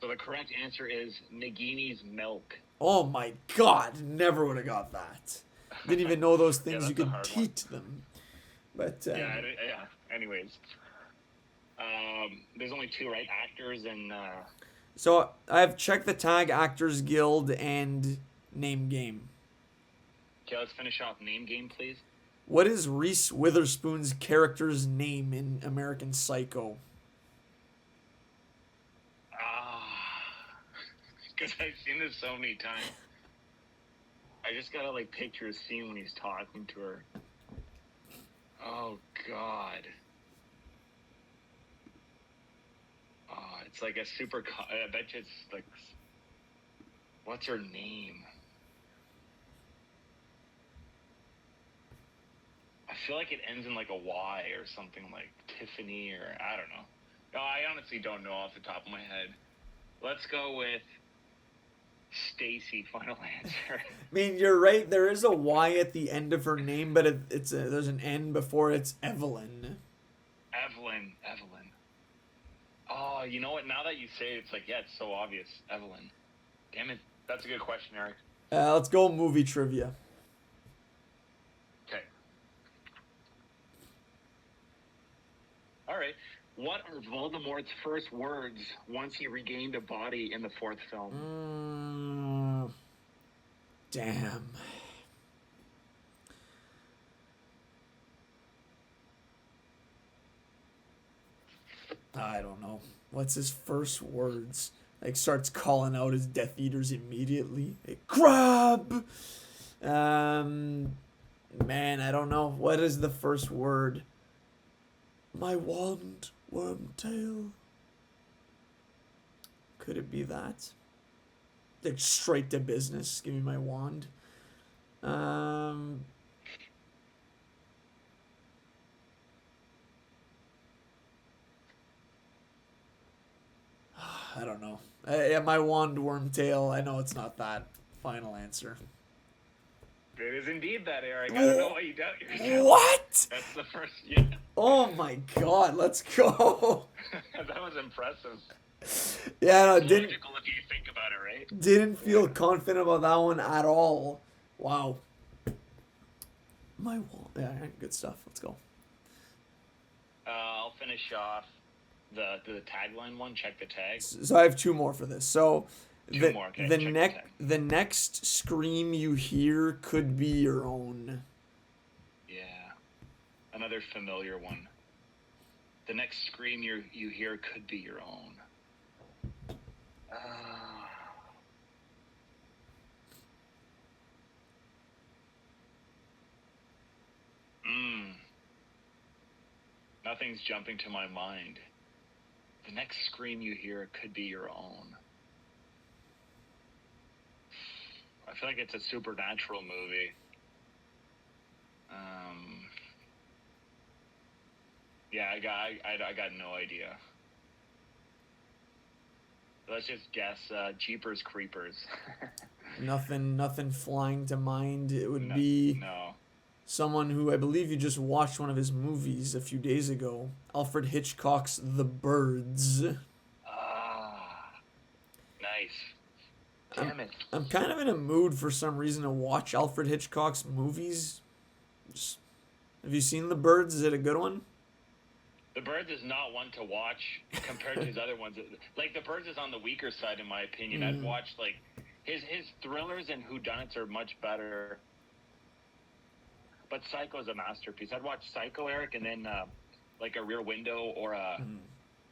So the correct answer is Nagini's milk.
Oh my god, never would have got that. Didn't even know those things you could
one.
teach them. But
Yeah. Anyways, there's only two, right? Actors and.
So I've checked the tag Actors Guild and Name Game.
Okay, let's finish off name game, please.
What is Reese Witherspoon's character's name in American Psycho?
Because I've seen this so many times. I just gotta picture a scene when he's talking to her. Oh God. Oh, it's like a super. I bet you it's like. What's her name? I feel like it ends in like a Y or something, like Tiffany or I don't know. No, I honestly don't know off the top of my head. Let's go with Stacy. Final answer.
I mean, you're right. There is a Y at the end of her name, but there's an N before it's Evelyn.
Evelyn. Oh, you know what? Now that you say it, it's like, yeah, it's so obvious. Evelyn. Damn it. That's a good question, Eric.
Let's go movie trivia.
Okay. All right. What are Voldemort's first words once he regained a body in the fourth film?
Damn. I don't know. What's his first words? Like, starts calling out his Death Eaters immediately. Hey, grab! Man, I don't know. What is the first word? My wand, Wormtail. Could it be that? Like, straight to business. Give me my wand. I don't know. My wand, Wormtail. I know it's not that. Final answer.
It is indeed that, Eric. I don't know why you doubt yourself.
What?
That's the first. Yeah.
Oh my god, let's go.
That was impressive.
Yeah, no,
Logical if you think about it, right?
didn't feel confident about that one at all. Wow. My wand. Yeah, good stuff. Let's go.
I'll finish off the tagline one. Check the tag.
So I have two more for this. So
Two more. Okay.
the next scream you hear could be your own.
Yeah. Another familiar one. The next scream you hear could be your own. Nothing's jumping to my mind. The next scream you hear could be your own. I feel like it's a supernatural movie. Yeah, I got no idea. Let's just guess. Jeepers Creepers.
Nothing flying to mind. It would be someone who I believe you just watched one of his movies a few days ago. Alfred Hitchcock's The Birds.
Nice. Damn it.
I'm kind of in a mood for some reason to watch Alfred Hitchcock's movies. Have you seen The Birds? Is it a good one?
The Birds is not one to watch compared to his other ones. Like, The Birds is on the weaker side, in my opinion. I'd watch, like, his thrillers and whodunits are much better. But Psycho's a masterpiece. I'd watch Psycho, Eric, and then, like, a Rear Window or a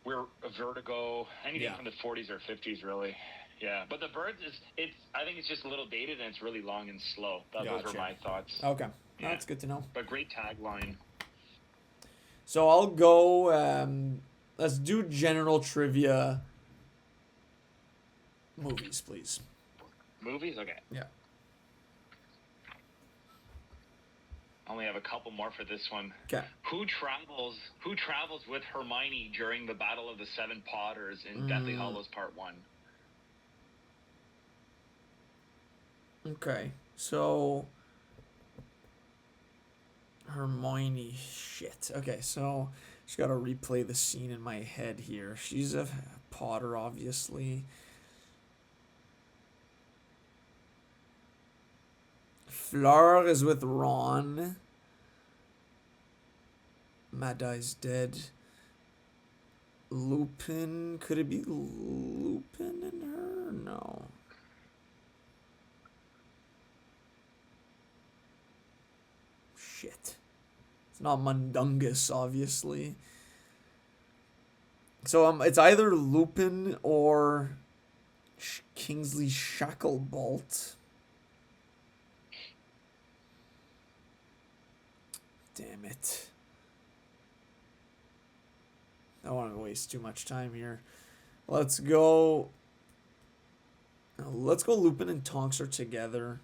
Vertigo. Anything from the 40s or 50s, really. Yeah, but The Birds I think it's just a little dated and it's really long and slow. Those are my thoughts.
Okay. Yeah. That's good to know.
But great tagline.
So I'll go, let's do general trivia movies, please.
Movies? Okay.
Yeah.
I only have a couple more for this one.
Okay.
Who travels with Hermione during the Battle of the Seven Potters in Deathly Hallows Part 1?
Okay, so Hermione, shit. Okay, so just gotta replay the scene in my head here. She's a Potter, obviously. Fleur is with Ron. Mad-Eye's dead. Lupin, could it be Lupin and her? No. Shit. It's not Mundungus, obviously. So it's either Lupin or Kingsley Shacklebolt. Damn it. I don't want to waste too much time here. Let's go Lupin and Tonks are together.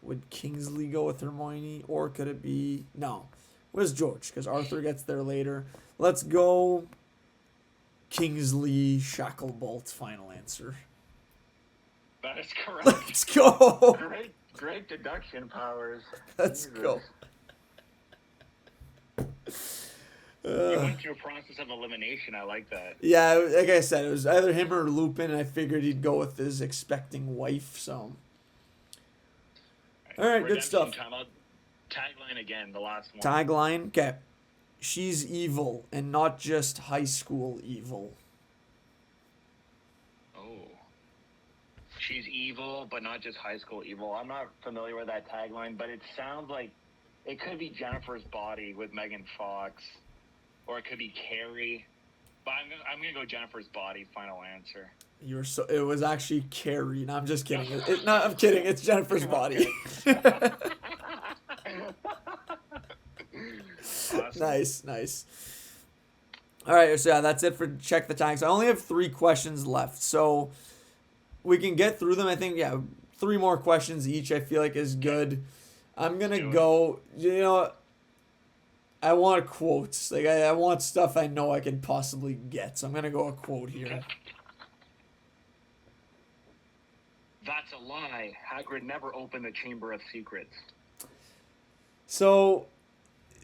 Would Kingsley go with Hermione, or could it be... No. Where's George? Because Arthur gets there later. Let's go Kingsley Shacklebolt, final answer.
That is correct.
Let's go!
Great deduction powers.
Let's go.
You went through a process of elimination. I like that.
Yeah, like I said, it was either him or Lupin, and I figured he'd go with his expecting wife, so... All right, good stuff.
Tagline again, the last one.
Tagline, okay. She's evil, and not just high school evil.
Oh. She's evil, but not just high school evil. I'm not familiar with that tagline, but it sounds like it could be Jennifer's Body with Megan Fox, or it could be Carrie. But I'm gonna go Jennifer's Body. Final answer.
It was actually Carrie. No, I'm just kidding. I'm kidding. It's Jennifer's Body.
Awesome.
Nice. All right, so yeah, that's it for Check the Tags. I only have 3 questions left, so we can get through them. I think, 3 more questions each I feel like is good. I'm going to go, I want quotes. Like, I want stuff I know I can possibly get, so I'm going to go a quote here.
Okay. That's a lie. Hagrid never opened the Chamber of Secrets.
So,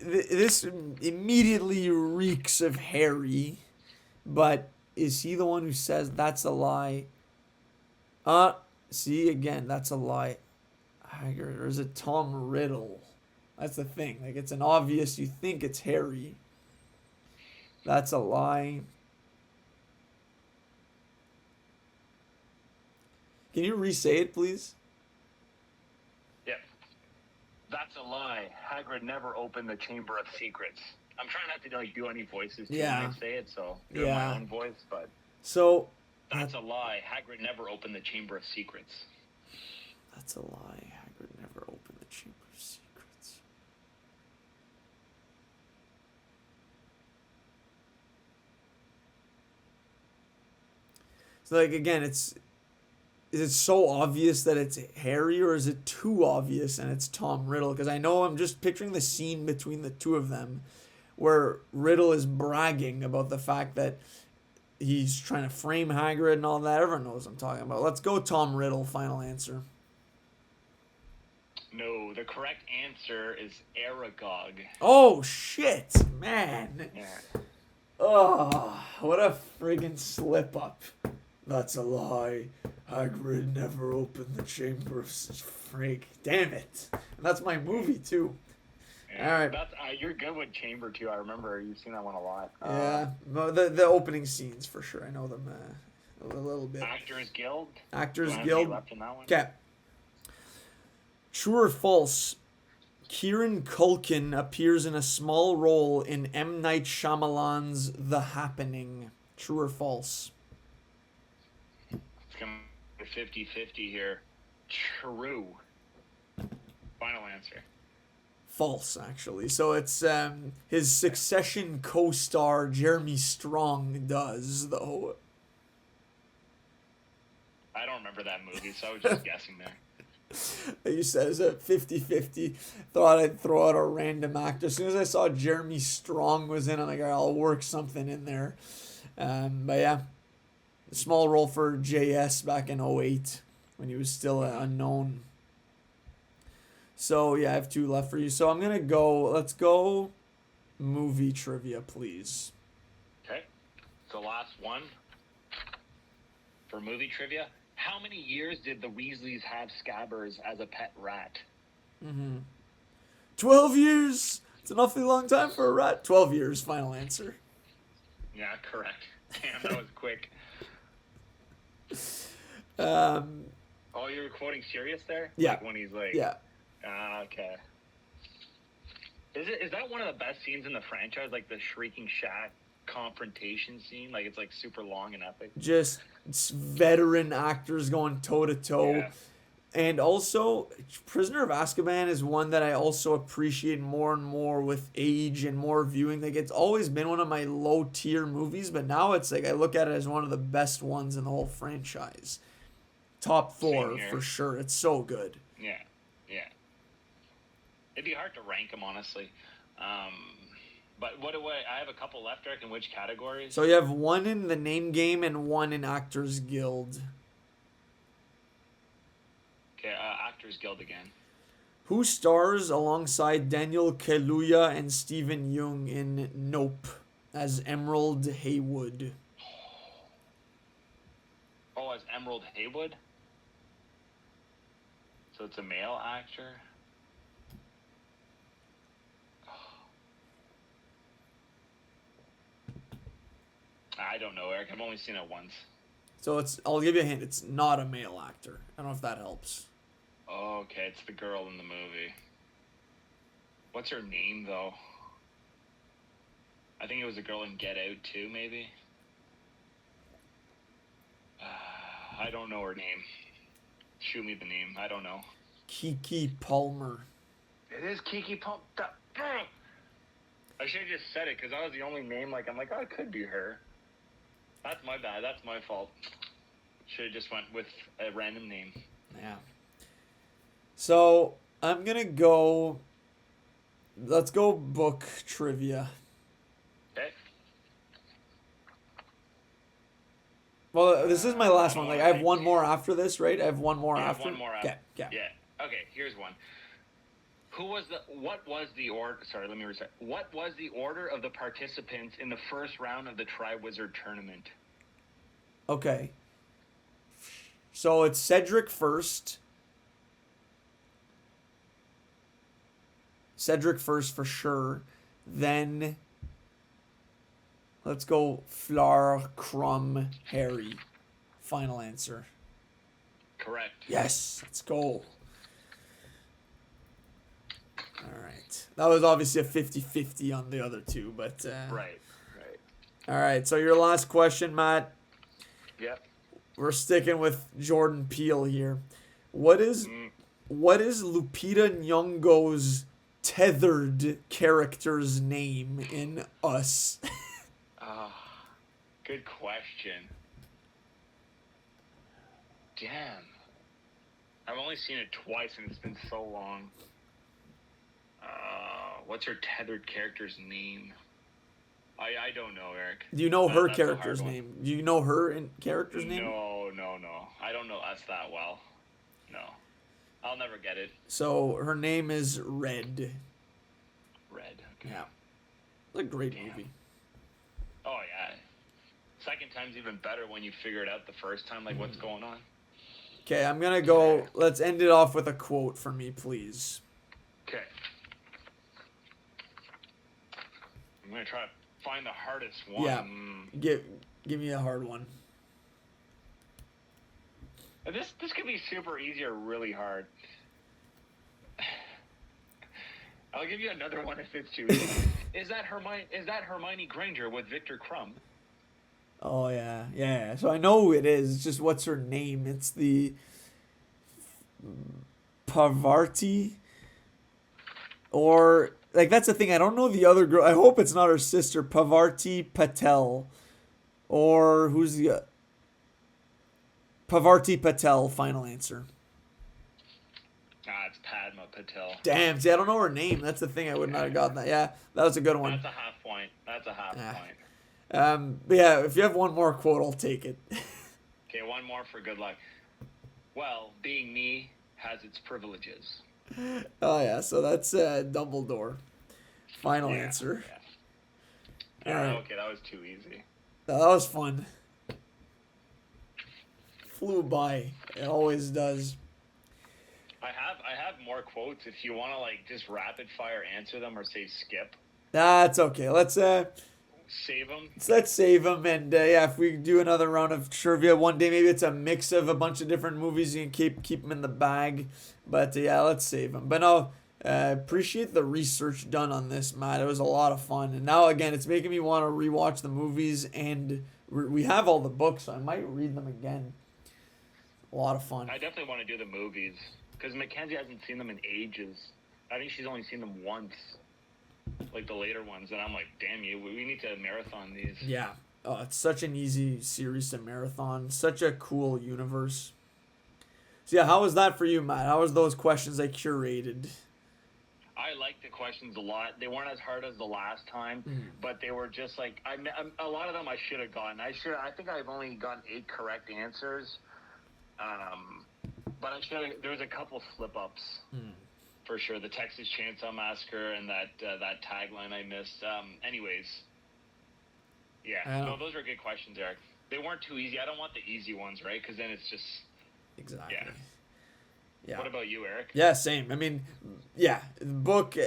this immediately reeks of Harry, but is he the one who says that's a lie? See, again, that's a lie. Hagrid, or is it Tom Riddle? That's the thing. Like, it's an obvious, you think it's Harry. That's a lie. Can you re-say it, please?
Yeah. That's a lie. Hagrid never opened the Chamber of Secrets. I'm trying not to do any voices when I say it, so do my own voice, but...
So...
That's a lie. Hagrid never opened the Chamber of Secrets.
That's a lie. Hagrid never opened the Chamber of Secrets. So, like, again, is it so obvious that it's Harry, or is it too obvious and it's Tom Riddle? Because I know I'm just picturing the scene between the two of them where Riddle is bragging about the fact that he's trying to frame Hagrid and all that. Everyone knows what I'm talking about. Let's go Tom Riddle, final answer.
No, the correct answer is Aragog.
Oh, shit, man.
Yeah.
Oh, what a friggin' slip up. That's a lie. Hagrid never opened the Chamber of Freak. Damn it. And that's my movie, too.
Yeah,
All right.
That's you're good with Chamber too. I remember you've seen that one a lot.
Yeah. Well, the opening scenes, for sure. I know them a little bit.
Actors Guild.
Actors
Do I have any
Guild.
left in that one?
Okay. True or false? Kieran Culkin appears in a small role in M. Night Shyamalan's The Happening. True or false?
It's going to 50-50 here. True. Final answer.
False, actually. So it's his Succession co-star Jeremy Strong does, though.
I don't remember that movie, so I was just guessing there.
You said it's a 50-50. Thought I'd throw out a random actor. As soon as I saw Jeremy Strong was in, I'm like, all right, I'll work something in there. But yeah, small role for JS back in 08 when he was still unknown. So yeah, I have 2 left for you. So I'm gonna go. Let's go movie trivia, please.
Okay. So last one for movie trivia. How many years did the Weasleys have Scabbers as a pet rat?
12 years. It's an awfully long time for a rat. 12 years. Final answer.
Yeah, correct. Damn, that was quick. Oh, you were quoting Sirius there?
Yeah.
Like when he's like,
Yeah.
Okay. Is that one of the best scenes in the franchise? Like the Shrieking Shack confrontation scene? Like it's like super long and epic.
Just veteran actors going toe to toe.
Yeah.
And also, Prisoner of Azkaban is one that I also appreciate more and more with age and more viewing. Like, it's always been one of my low tier movies, but now it's like I look at it as one of the best ones in the whole franchise. Top 4 for sure. It's so good.
Yeah, yeah. It'd be hard to rank them, honestly. But what do I have a couple left, Eric, in which categories?
So you have 1 in the name game and 1 in Actors Guild.
Okay, Actors Guild again.
Who stars alongside Daniel Kaluuya and Stephen Yeun in Nope as Emerald Haywood?
Oh, as Emerald Haywood? So it's a male actor? I don't know, Eric. I've only seen it once.
So I'll give you a hint. It's not a male actor. I don't know if that helps.
Oh, okay, it's the girl in the movie. What's her name, though? I think it was a girl in Get Out, too, maybe? I don't know her name. Shoot me the name. I don't know.
Kiki Palmer.
It is Kiki Palmer. I should have just said it, because that was the only name, I'm like, oh, it could be her. That's my bad. That's my fault. Should have just went with a random name.
Yeah. So, I'm going to go... Let's go book trivia.
Okay.
Well, this is my last one. Like, I have one more after this, right? I have one more after?
One more after.
Okay, yeah.
Yeah. Okay, here's one. What was the order of the participants in the first round of the Triwizard Tournament?
Okay. So it's Cedric first. Cedric first for sure. Then let's go Fleur, Crumb, Harry. Final answer.
Correct.
Yes, let's go. All right. That was obviously a 50-50 on the other two, but...
Right.
All right, so your last question, Matt.
Yep.
We're sticking with Jordan Peele here. What is Lupita Nyong'o's tethered character's name in Us?
Good question. Damn. I've only seen it twice, and it's been so long. What's her tethered character's name? I don't know, Eric.
Do you know her character's name? Do you know her character's name?
No. I don't know us that well. No. I'll never get it.
So her name is Red.
Red. Okay.
Yeah. It's a great movie.
Oh, yeah. second time's even better when you figure it out the first time, like what's going on.
Okay, I'm going to go. Let's end it off with a quote for me, please.
Okay. I'm going to try to find the hardest one.
Yeah. Give me a hard one.
This could be super easy or really hard. I'll give you another one if it's too easy. Is that Hermione Granger with Victor Crumb?
Oh, yeah. So I know who it is. It's just what's her name? It's the Pavarti. Or, like, that's the thing. I don't know the other girl. I hope it's not her sister, Pavarti Patel. Or who's the... Pavarti Patel, final answer.
It's Padma Patel.
Damn, see, I don't know her name. That's the thing. I would not have gotten that. Yeah, that was a good one.
That's a half point.
But yeah, if you have one more quote, I'll take it.
Okay, one more for good luck. Well, being me has its privileges.
Oh, yeah, so that's Dumbledore. Final answer.
Yeah.
All right.
Okay, that was too easy.
That was fun. Flew by. It always does.
I have more quotes if you want to like just rapid fire answer them or say skip.
That's okay. Let's
save them.
Let's save them, and yeah, if we do another round of trivia one day, maybe it's a mix of a bunch of different movies. You can keep them in the bag, but yeah, let's save them. But no, appreciate the research done on this, Matt. It was a lot of fun, and now again, it's making me want to rewatch the movies, and we have all the books, so I might read them again. A lot of fun.
I definitely want to do the movies because Mackenzie hasn't seen them in ages. I think she's only seen them once, like the later ones, and I'm like, damn you, we need to marathon these.
Yeah. Oh, it's such an easy series to marathon. Such a cool universe. So yeah, how was that for you, Matt? How was those questions I curated?
I liked the questions a lot. They weren't as hard as the last time, but they were just like a lot of them I should have gotten. I think I've only gotten 8 correct answers. But there was a couple slip-ups, for sure. The Texas Chainsaw Massacre and that tagline I missed. Anyways, yeah. No, those are good questions, Eric. They weren't too easy. I don't want the easy ones, right? Because then it's just...
Exactly.
Yeah. What about you, Eric?
Yeah, same. I mean, yeah, the book,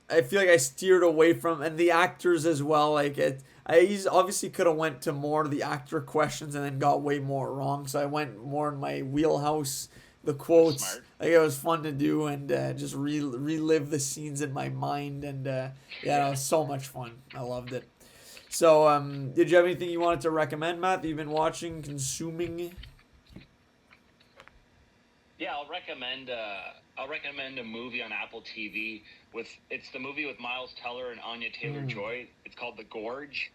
I feel like I steered away from, and the actors as well. Like, I obviously could have went to more of the actor questions and then got way more wrong. So I went more in my wheelhouse, the quotes.
Smart.
Like, it was fun to do and just relive the scenes in my mind. And it was so much fun. I loved it. So, did you have anything you wanted to recommend, Matt, that you've been watching, consuming?
Yeah, I'll recommend a movie on Apple TV it's the movie with Miles Teller and Anya Taylor-Joy. It's called The Gorge.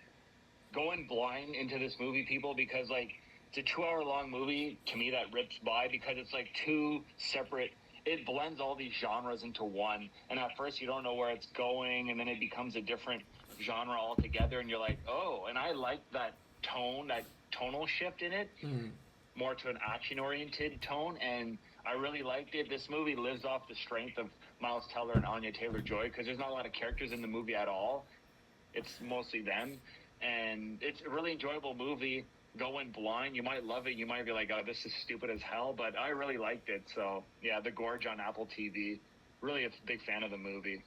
Go in blind into this movie, people, because like it's a 2-hour-long movie to me that rips by because it's like two separate. It blends all these genres into one, and at first you don't know where it's going, and then it becomes a different genre altogether, and you're like, oh, and I like that tonal shift in it, more to an action-oriented tone, and I really liked it. This movie lives off the strength of Miles Teller and Anya Taylor-Joy because there's not a lot of characters in the movie at all. It's mostly them, and it's a really enjoyable movie. Go in blind. You might love it. You might be like, oh, this is stupid as hell, but I really liked it. So, yeah, The Gorge on Apple TV. Really a big fan of the movie.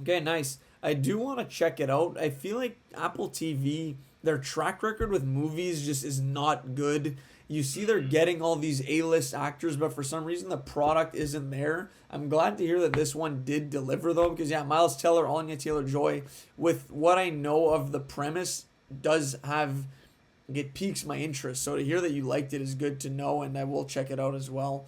Okay, nice. I do want to check it out. I feel like Apple TV, their track record with movies just is not good. You see they're getting all these A-list actors, but for some reason the product isn't there. I'm glad to hear that this one did deliver, though, because, yeah, Miles Teller, Anya Taylor-Joy, with what I know of the premise, it piques my interest. So to hear that you liked it is good to know, and I will check it out as well.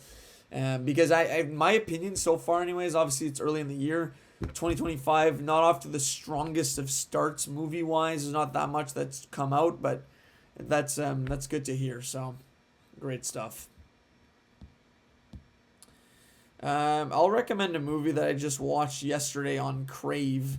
Because I my opinion so far anyways, obviously it's early in the year, 2025, not off to the strongest of starts movie-wise. There's not that much that's come out, but that's good to hear. So great stuff. I'll recommend a movie that I just watched yesterday on Crave.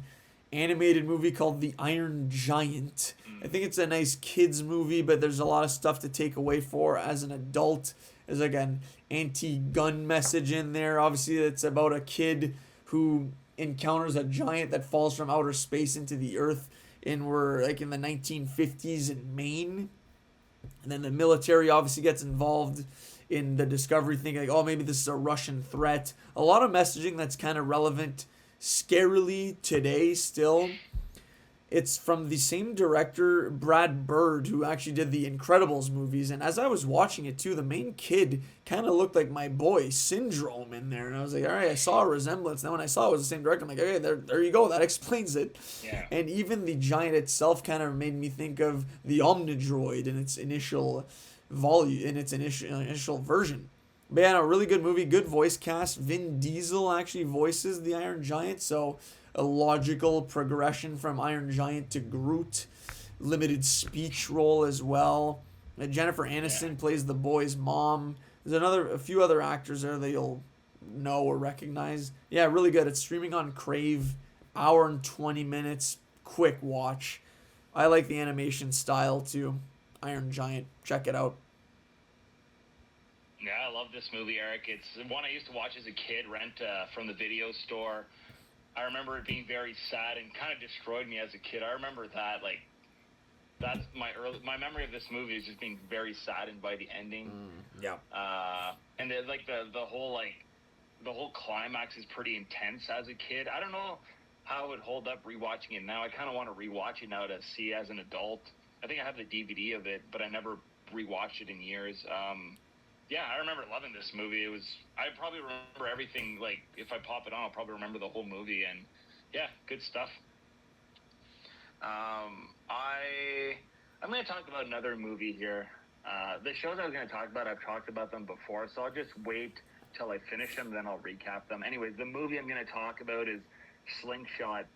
Animated movie called The Iron Giant. I think it's a nice kids movie, but there's a lot of stuff to take away for as an adult. There's like an anti-gun message in there. Obviously, it's about a kid who encounters a giant that falls from outer space into the earth, and we're like in the 1950s in Maine. And then the military obviously gets involved in the discovery, thinking like, oh, maybe this is a Russian threat. A lot of messaging that's kind of relevant scarily today still. It's from the same director, Brad Bird, who actually did the Incredibles movies. And as I was watching it too, the main kid kind of looked like my boy Syndrome in there. And I was like, all right, I saw a resemblance. Then when I saw it was the same director, I'm like, okay, there you go. That explains it.
Yeah.
And even the giant itself kind of made me think of the Omnidroid in its initial volume, in its initial version. But yeah, no, really good movie, good voice cast. Vin Diesel actually voices the Iron Giant, so a logical progression from Iron Giant to Groot. Limited speech role as well. Jennifer Aniston plays the boy's mom. There's a few other actors there that you'll know or recognize. Yeah, really good. It's streaming on Crave. Hour and 20 minutes. Quick watch. I like the animation style too. Iron Giant. Check it out.
Yeah, I love this movie, Eric. It's one I used to watch as a kid, rent from the video store. I remember it being very sad and kind of destroyed me as a kid. I remember that, like, that's my memory of this movie is just being very saddened by the ending.
Yeah.
And the whole climax is pretty intense as a kid. I don't know how it would hold up rewatching it now. I kind of want to rewatch it now to see as an adult. I think I have the DVD of it, but I never rewatched it in years. Yeah, I remember loving this movie. I probably remember everything. Like, if I pop it on, I'll probably remember the whole movie. And yeah, good stuff. I'm going to talk about another movie here. The shows I was going to talk about, I've talked about them before, so I'll just wait till I finish them, then I'll recap them. Anyways, the movie I'm going to talk about is Slingshot,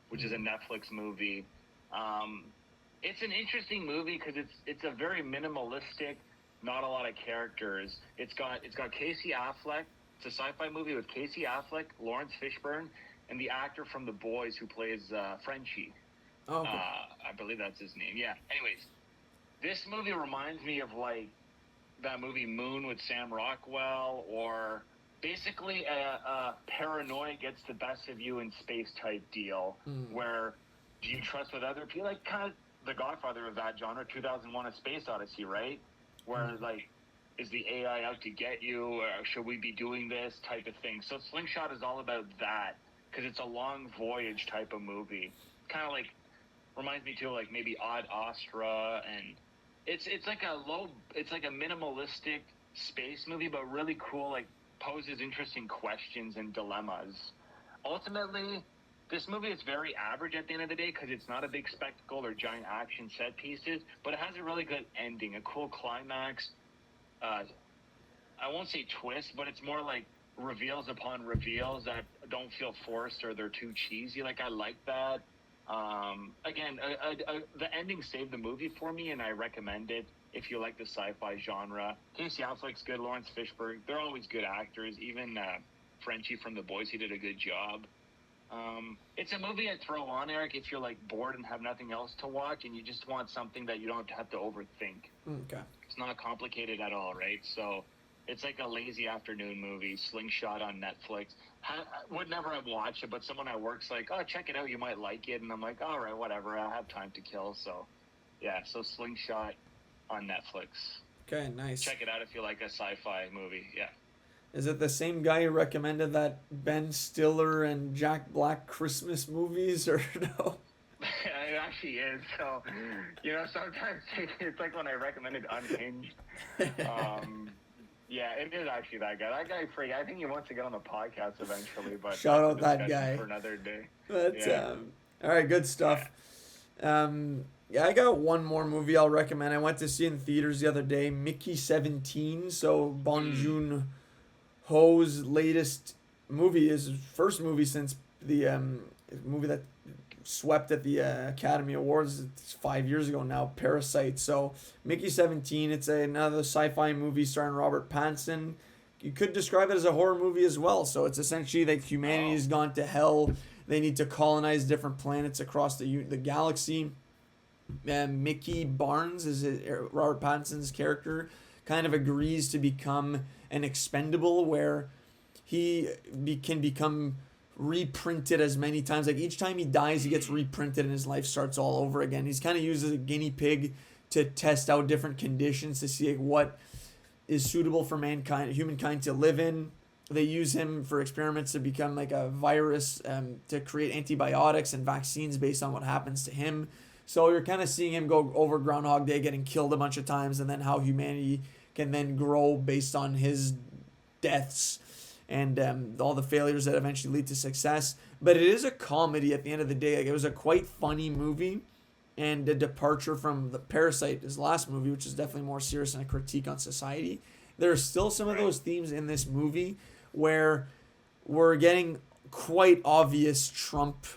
which is a Netflix movie. It's an interesting movie because it's a very minimalistic, not a lot of characters. It's got Casey Affleck. It's a sci-fi movie with Casey Affleck, Lawrence Fishburne, and the actor from The Boys who plays Frenchie.
Oh, okay.
I believe that's his name. Yeah. Anyways, this movie reminds me of like that movie Moon with Sam Rockwell, or basically a paranoia gets the best of you in space type deal, where do you trust with other people? Like kind of the Godfather of that genre, 2001: A Space Odyssey, right? Where like, is the AI out to get you? Or should we be doing this type of thing? So Slingshot is all about that because it's a long voyage type of movie. Kind of like reminds me too, like maybe Odd Astra, and it's like a minimalistic space movie, but really cool. Like poses interesting questions and dilemmas. Ultimately, this movie is very average at the end of the day because it's not a big spectacle or giant action set pieces, but it has a really good ending, a cool climax. I won't say twist, but it's more like reveals upon reveals that don't feel forced or they're too cheesy. Like I like that. Again, the ending saved the movie for me, and I recommend it if you like the sci-fi genre. Casey Affleck's good, Lawrence Fishburne, they're always good actors. Even Frenchie from The Boys, he did a good job. It's a movie I'd throw on, Eric, if you're like bored and have nothing else to watch and you just want something that you don't have to overthink.
Okay.
It's not complicated at all, right? So it's like a lazy afternoon movie, Slingshot on Netflix. Would never have watched it, but someone at work's like, oh, check it out, you might like it. And I'm like, all right, whatever, I have time to kill. So yeah, so Slingshot on Netflix.
Okay, nice.
Check it out if you like a sci-fi movie, yeah.
Is it the same guy who recommended that Ben Stiller and Jack Black Christmas movies, or no?
It actually is. So, sometimes it's like when I recommended Unhinged. Yeah, it is actually that guy. That guy, I think he wants to get on the podcast eventually. But
shout out that guy
for another day.
But all right, good stuff. Yeah, I got one more movie I'll recommend. I went to see in theaters the other day, Mickey 17. So Bong Joon-ho's latest movie, is his first movie since the movie that swept at the Academy Awards. It's 5 years ago now, Parasite. So Mickey 17, it's another sci-fi movie starring Robert Pattinson. You could describe it as a horror movie as well. So it's essentially like humanity has gone to hell. They need to colonize different planets across the galaxy. Mickey Barnes is Robert Pattinson's character, kind of agrees to become an expendable where he can become reprinted as many times. Like each time he dies, he gets reprinted and his life starts all over again. He's kind of used as a guinea pig to test out different conditions to see like, what is suitable for humankind to live in. They use him for experiments to become like a virus, to create antibiotics and vaccines based on what happens to him. So you're kind of seeing him go over Groundhog Day, getting killed a bunch of times, and then how humanity can then grow based on his deaths and all the failures that eventually lead to success. But it is a comedy at the end of the day. Like, it was a quite funny movie and a departure from the Parasite, his last movie, which is definitely more serious and a critique on society. There are still some of those themes in this movie where we're getting quite obvious Trump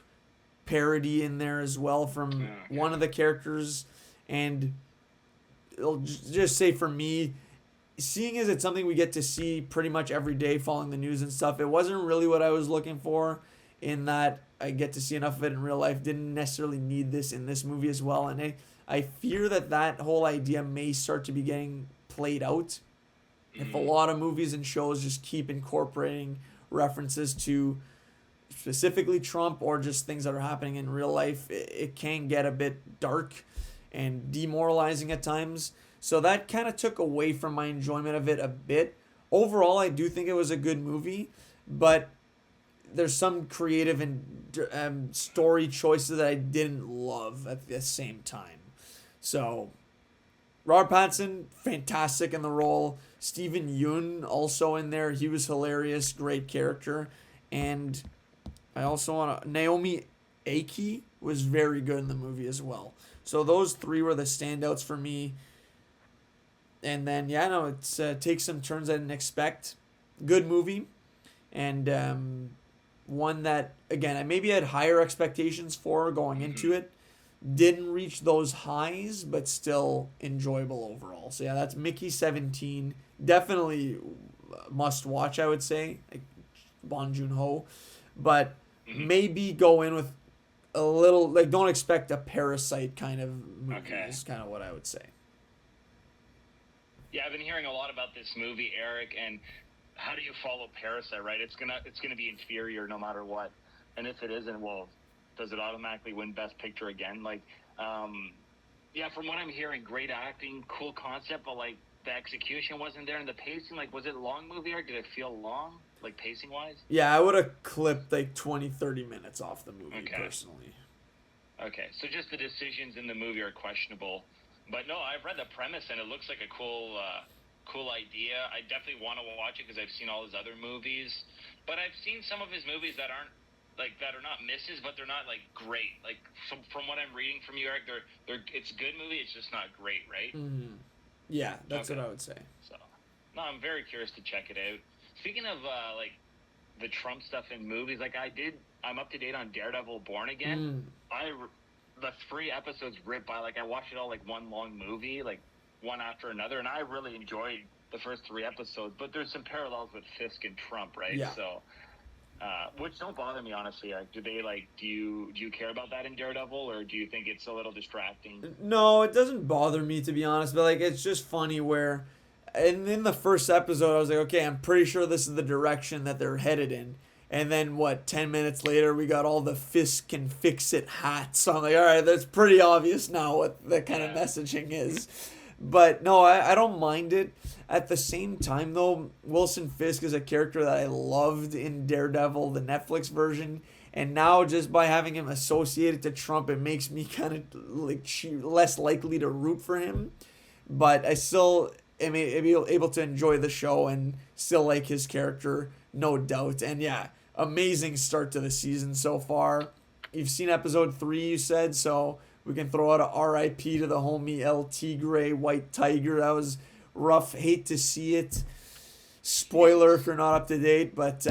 parody in there as well from one of the characters. And I'll just say for me, seeing as it's something we get to see pretty much every day following the news and stuff, it wasn't really what I was looking for, in that I get to see enough of it in real life. Didn't necessarily need this in this movie as well. And I fear that whole idea may start to be getting played out if a lot of movies and shows just keep incorporating references to specifically Trump or just things that are happening in real life. It can get a bit dark and demoralizing at times. So that kind of took away from my enjoyment of it a bit. Overall, I do think it was a good movie, but there's some creative and story choices that I didn't love at the same time. So Robert Pattinson, fantastic in the role. Steven Yeun also in there. He was hilarious, great character. And I also want to... Naomi Ackie was very good in the movie as well. So those three were the standouts for me. And then, it takes some turns I didn't expect. Good movie. And one that, again, I maybe had higher expectations for going into it. Didn't reach those highs, but still enjoyable overall. So, that's Mickey 17. Definitely must watch, I would say. Like Bong Joon-ho. But maybe go in with a little... Like, don't expect a Parasite kind of movie is kind of what I would say.
Yeah, I've been hearing a lot about this movie, Eric, and how do you follow Parasite, right? It's gonna be inferior no matter what. And if it isn't, well, does it automatically win Best Picture again? Like, from what I'm hearing, great acting, cool concept, but like the execution wasn't there, and the pacing, like, was it a long movie, Eric? Did it feel long, like pacing wise?
Yeah, I would have clipped like 20-30 minutes off the movie personally.
Okay, so just the decisions in the movie are questionable. But no, I've read the premise and it looks like a cool idea. I definitely want to watch it because I've seen all his other movies. But I've seen some of his movies that aren't that are not misses, but they're not like great. Like from what I'm reading from you, Eric, it's a good movie. It's just not great, right?
Mm-hmm. Yeah, that's what I would say. So,
no, I'm very curious to check it out. Speaking of like the Trump stuff in movies, like I'm up to date on Daredevil: Born Again. The 3 episodes ripped by, like, I watched it all like one long movie, like one after another, and I really enjoyed the first 3 episodes. But there's some parallels with Fisk and Trump, right?
Yeah.
So, which don't bother me, honestly. Like, do you care about that in Daredevil, or do you think it's a little distracting?
No, it doesn't bother me, to be honest. But like, it's just funny where, and in the first episode, I was like, okay, I'm pretty sure this is the direction that they're headed in. And then, 10 minutes later, we got all the Fisk can fix it hats. So I'm like, all right, that's pretty obvious now what the kind of messaging is. But no, I don't mind it. At the same time, though, Wilson Fisk is a character that I loved in Daredevil, the Netflix version. And now, just by having him associated to Trump, it makes me kind of like less likely to root for him. But I still am able to enjoy the show and still like his character, no doubt. And yeah, amazing start to the season so far. You've seen episode 3, you said, so we can throw out a RIP to the homie El Tigre, White Tiger. That was rough. Hate to see it. Spoiler if you're not up to date, but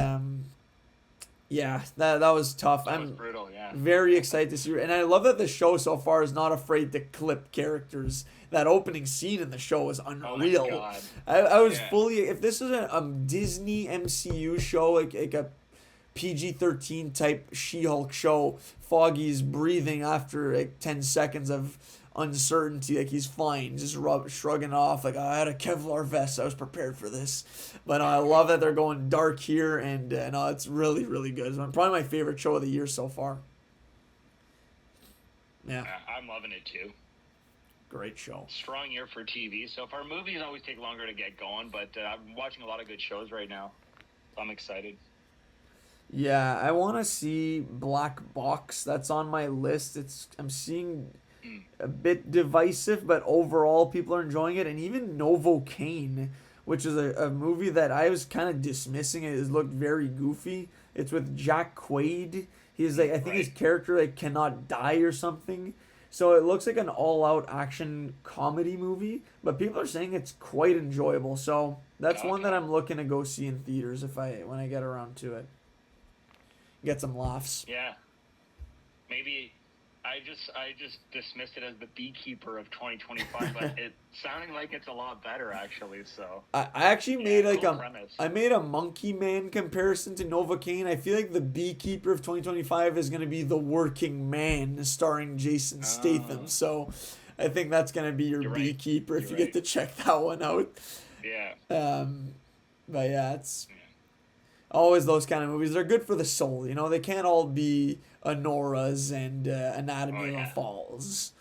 yeah, that was tough.
That was brutal, yeah.
Very excited to see it. And I love that the show so far is not afraid to clip characters. That opening scene in the show was unreal.
Oh my God.
I was fully... If this was a Disney MCU show, like a PG-13 type She-Hulk show, Foggy's breathing after like 10 seconds of uncertainty, like he's fine, just shrugging off, like, I had a Kevlar vest, I was prepared for this. But I love that they're going dark here, and it's really, really good. It's probably my favorite show of the year so far. Yeah.
I'm loving it too.
Great show.
Strong year for TV so far. Movies always take longer to get going, but I'm watching a lot of good shows right now. So I'm excited.
Yeah, I want to see Black Box. That's on my list. I'm seeing a bit divisive, but overall people are enjoying it. And even Novocaine, which is a movie that I was kind of dismissing. It looked very goofy. It's with Jack Quaid. He's like, I think his character like cannot die or something. So it looks like an all-out action comedy movie, but people are saying it's quite enjoyable. So that's one that I'm looking to go see in theaters when I get around to it. Get some laughs.
Yeah. Maybe I just dismissed it as the Beekeeper of 2025, but it's sounding like it's a lot better actually. So
I actually made like
cool premise.
I made a Monkey Man comparison to Novocaine. I feel like the Beekeeper of 2025 is gonna be The Working Man, starring Jason Statham. So I think that's gonna be your Beekeeper if you get to check that one out.
Yeah.
But yeah, it's always those kind of movies. They're good for the soul. You know, they can't all be Anoras and Anatomy of a Falls.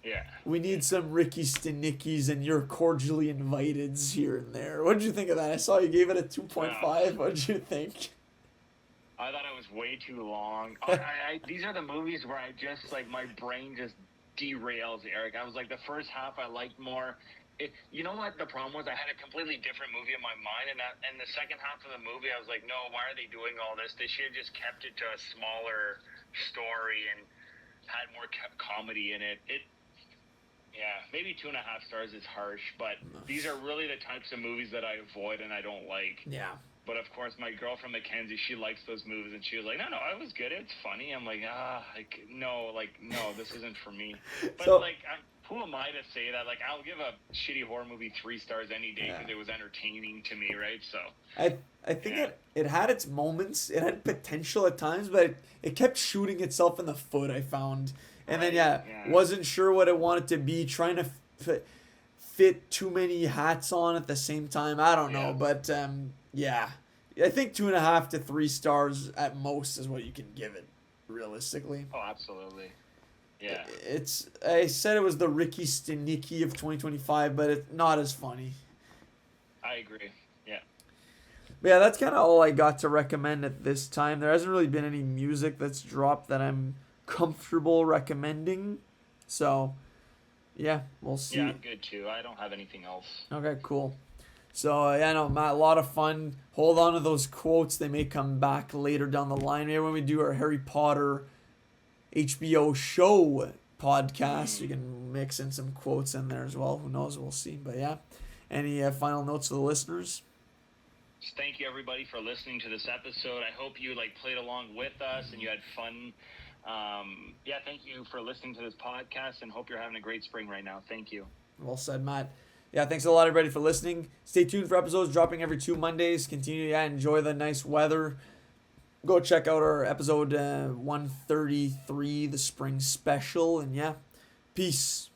Yeah.
We need some Ricky Stenickies and You're Cordially Inviteds here and there. What did you think of that? I saw you gave it a 2.5. What did you think?
I thought it was way too long. These are the movies where I just, like, my brain just derails, Eric. I was like, the first half I liked more. You know what the problem was? I had a completely different movie in my mind, and the second half of the movie, I was like, no, why are they doing all this? They should have just kept it to a smaller story and had more comedy in it. Yeah, maybe 2.5 stars is harsh, but these are really the types of movies that I avoid and I don't like.
Yeah.
But of course, my girlfriend Mackenzie, she likes those movies, and she was like, "No, it was good. It's funny." I'm like, no, this isn't for me. But who am I to say that? Like, I'll give a shitty horror movie 3 stars any day because it was entertaining to me, right? So
I think it had its moments. It had potential at times, but it kept shooting itself in the foot. I found, and then wasn't sure what it wanted to be, trying to fit too many hats on at the same time. I don't know, but yeah, I think 2.5 to 3 stars at most is what you can give it, realistically.
Oh, absolutely. Yeah.
I said it was the Ricky Stenicki of 2025, but it's not as funny.
I agree. Yeah.
But yeah, that's kind of all I got to recommend at this time. There hasn't really been any music that's dropped that I'm comfortable recommending. So, yeah, we'll see.
Yeah, I'm good too. I don't have anything else.
Okay, cool. So, Matt, a lot of fun. Hold on to those quotes. They may come back later down the line. Maybe when we do our Harry Potter HBO show podcast, you can mix in some quotes in there as well. Who knows? We'll see. But yeah, any final notes for the listeners?
Thank you, everybody, for listening to this episode. I hope you played along with us and you had fun. Thank you for listening to this podcast, and hope you're having a great spring right now. Thank you.
Well said, Matt. Yeah, thanks a lot, everybody, for listening. Stay tuned for episodes dropping every 2 Mondays. Continue to enjoy the nice weather. Go check out our episode 133, the spring special. And peace.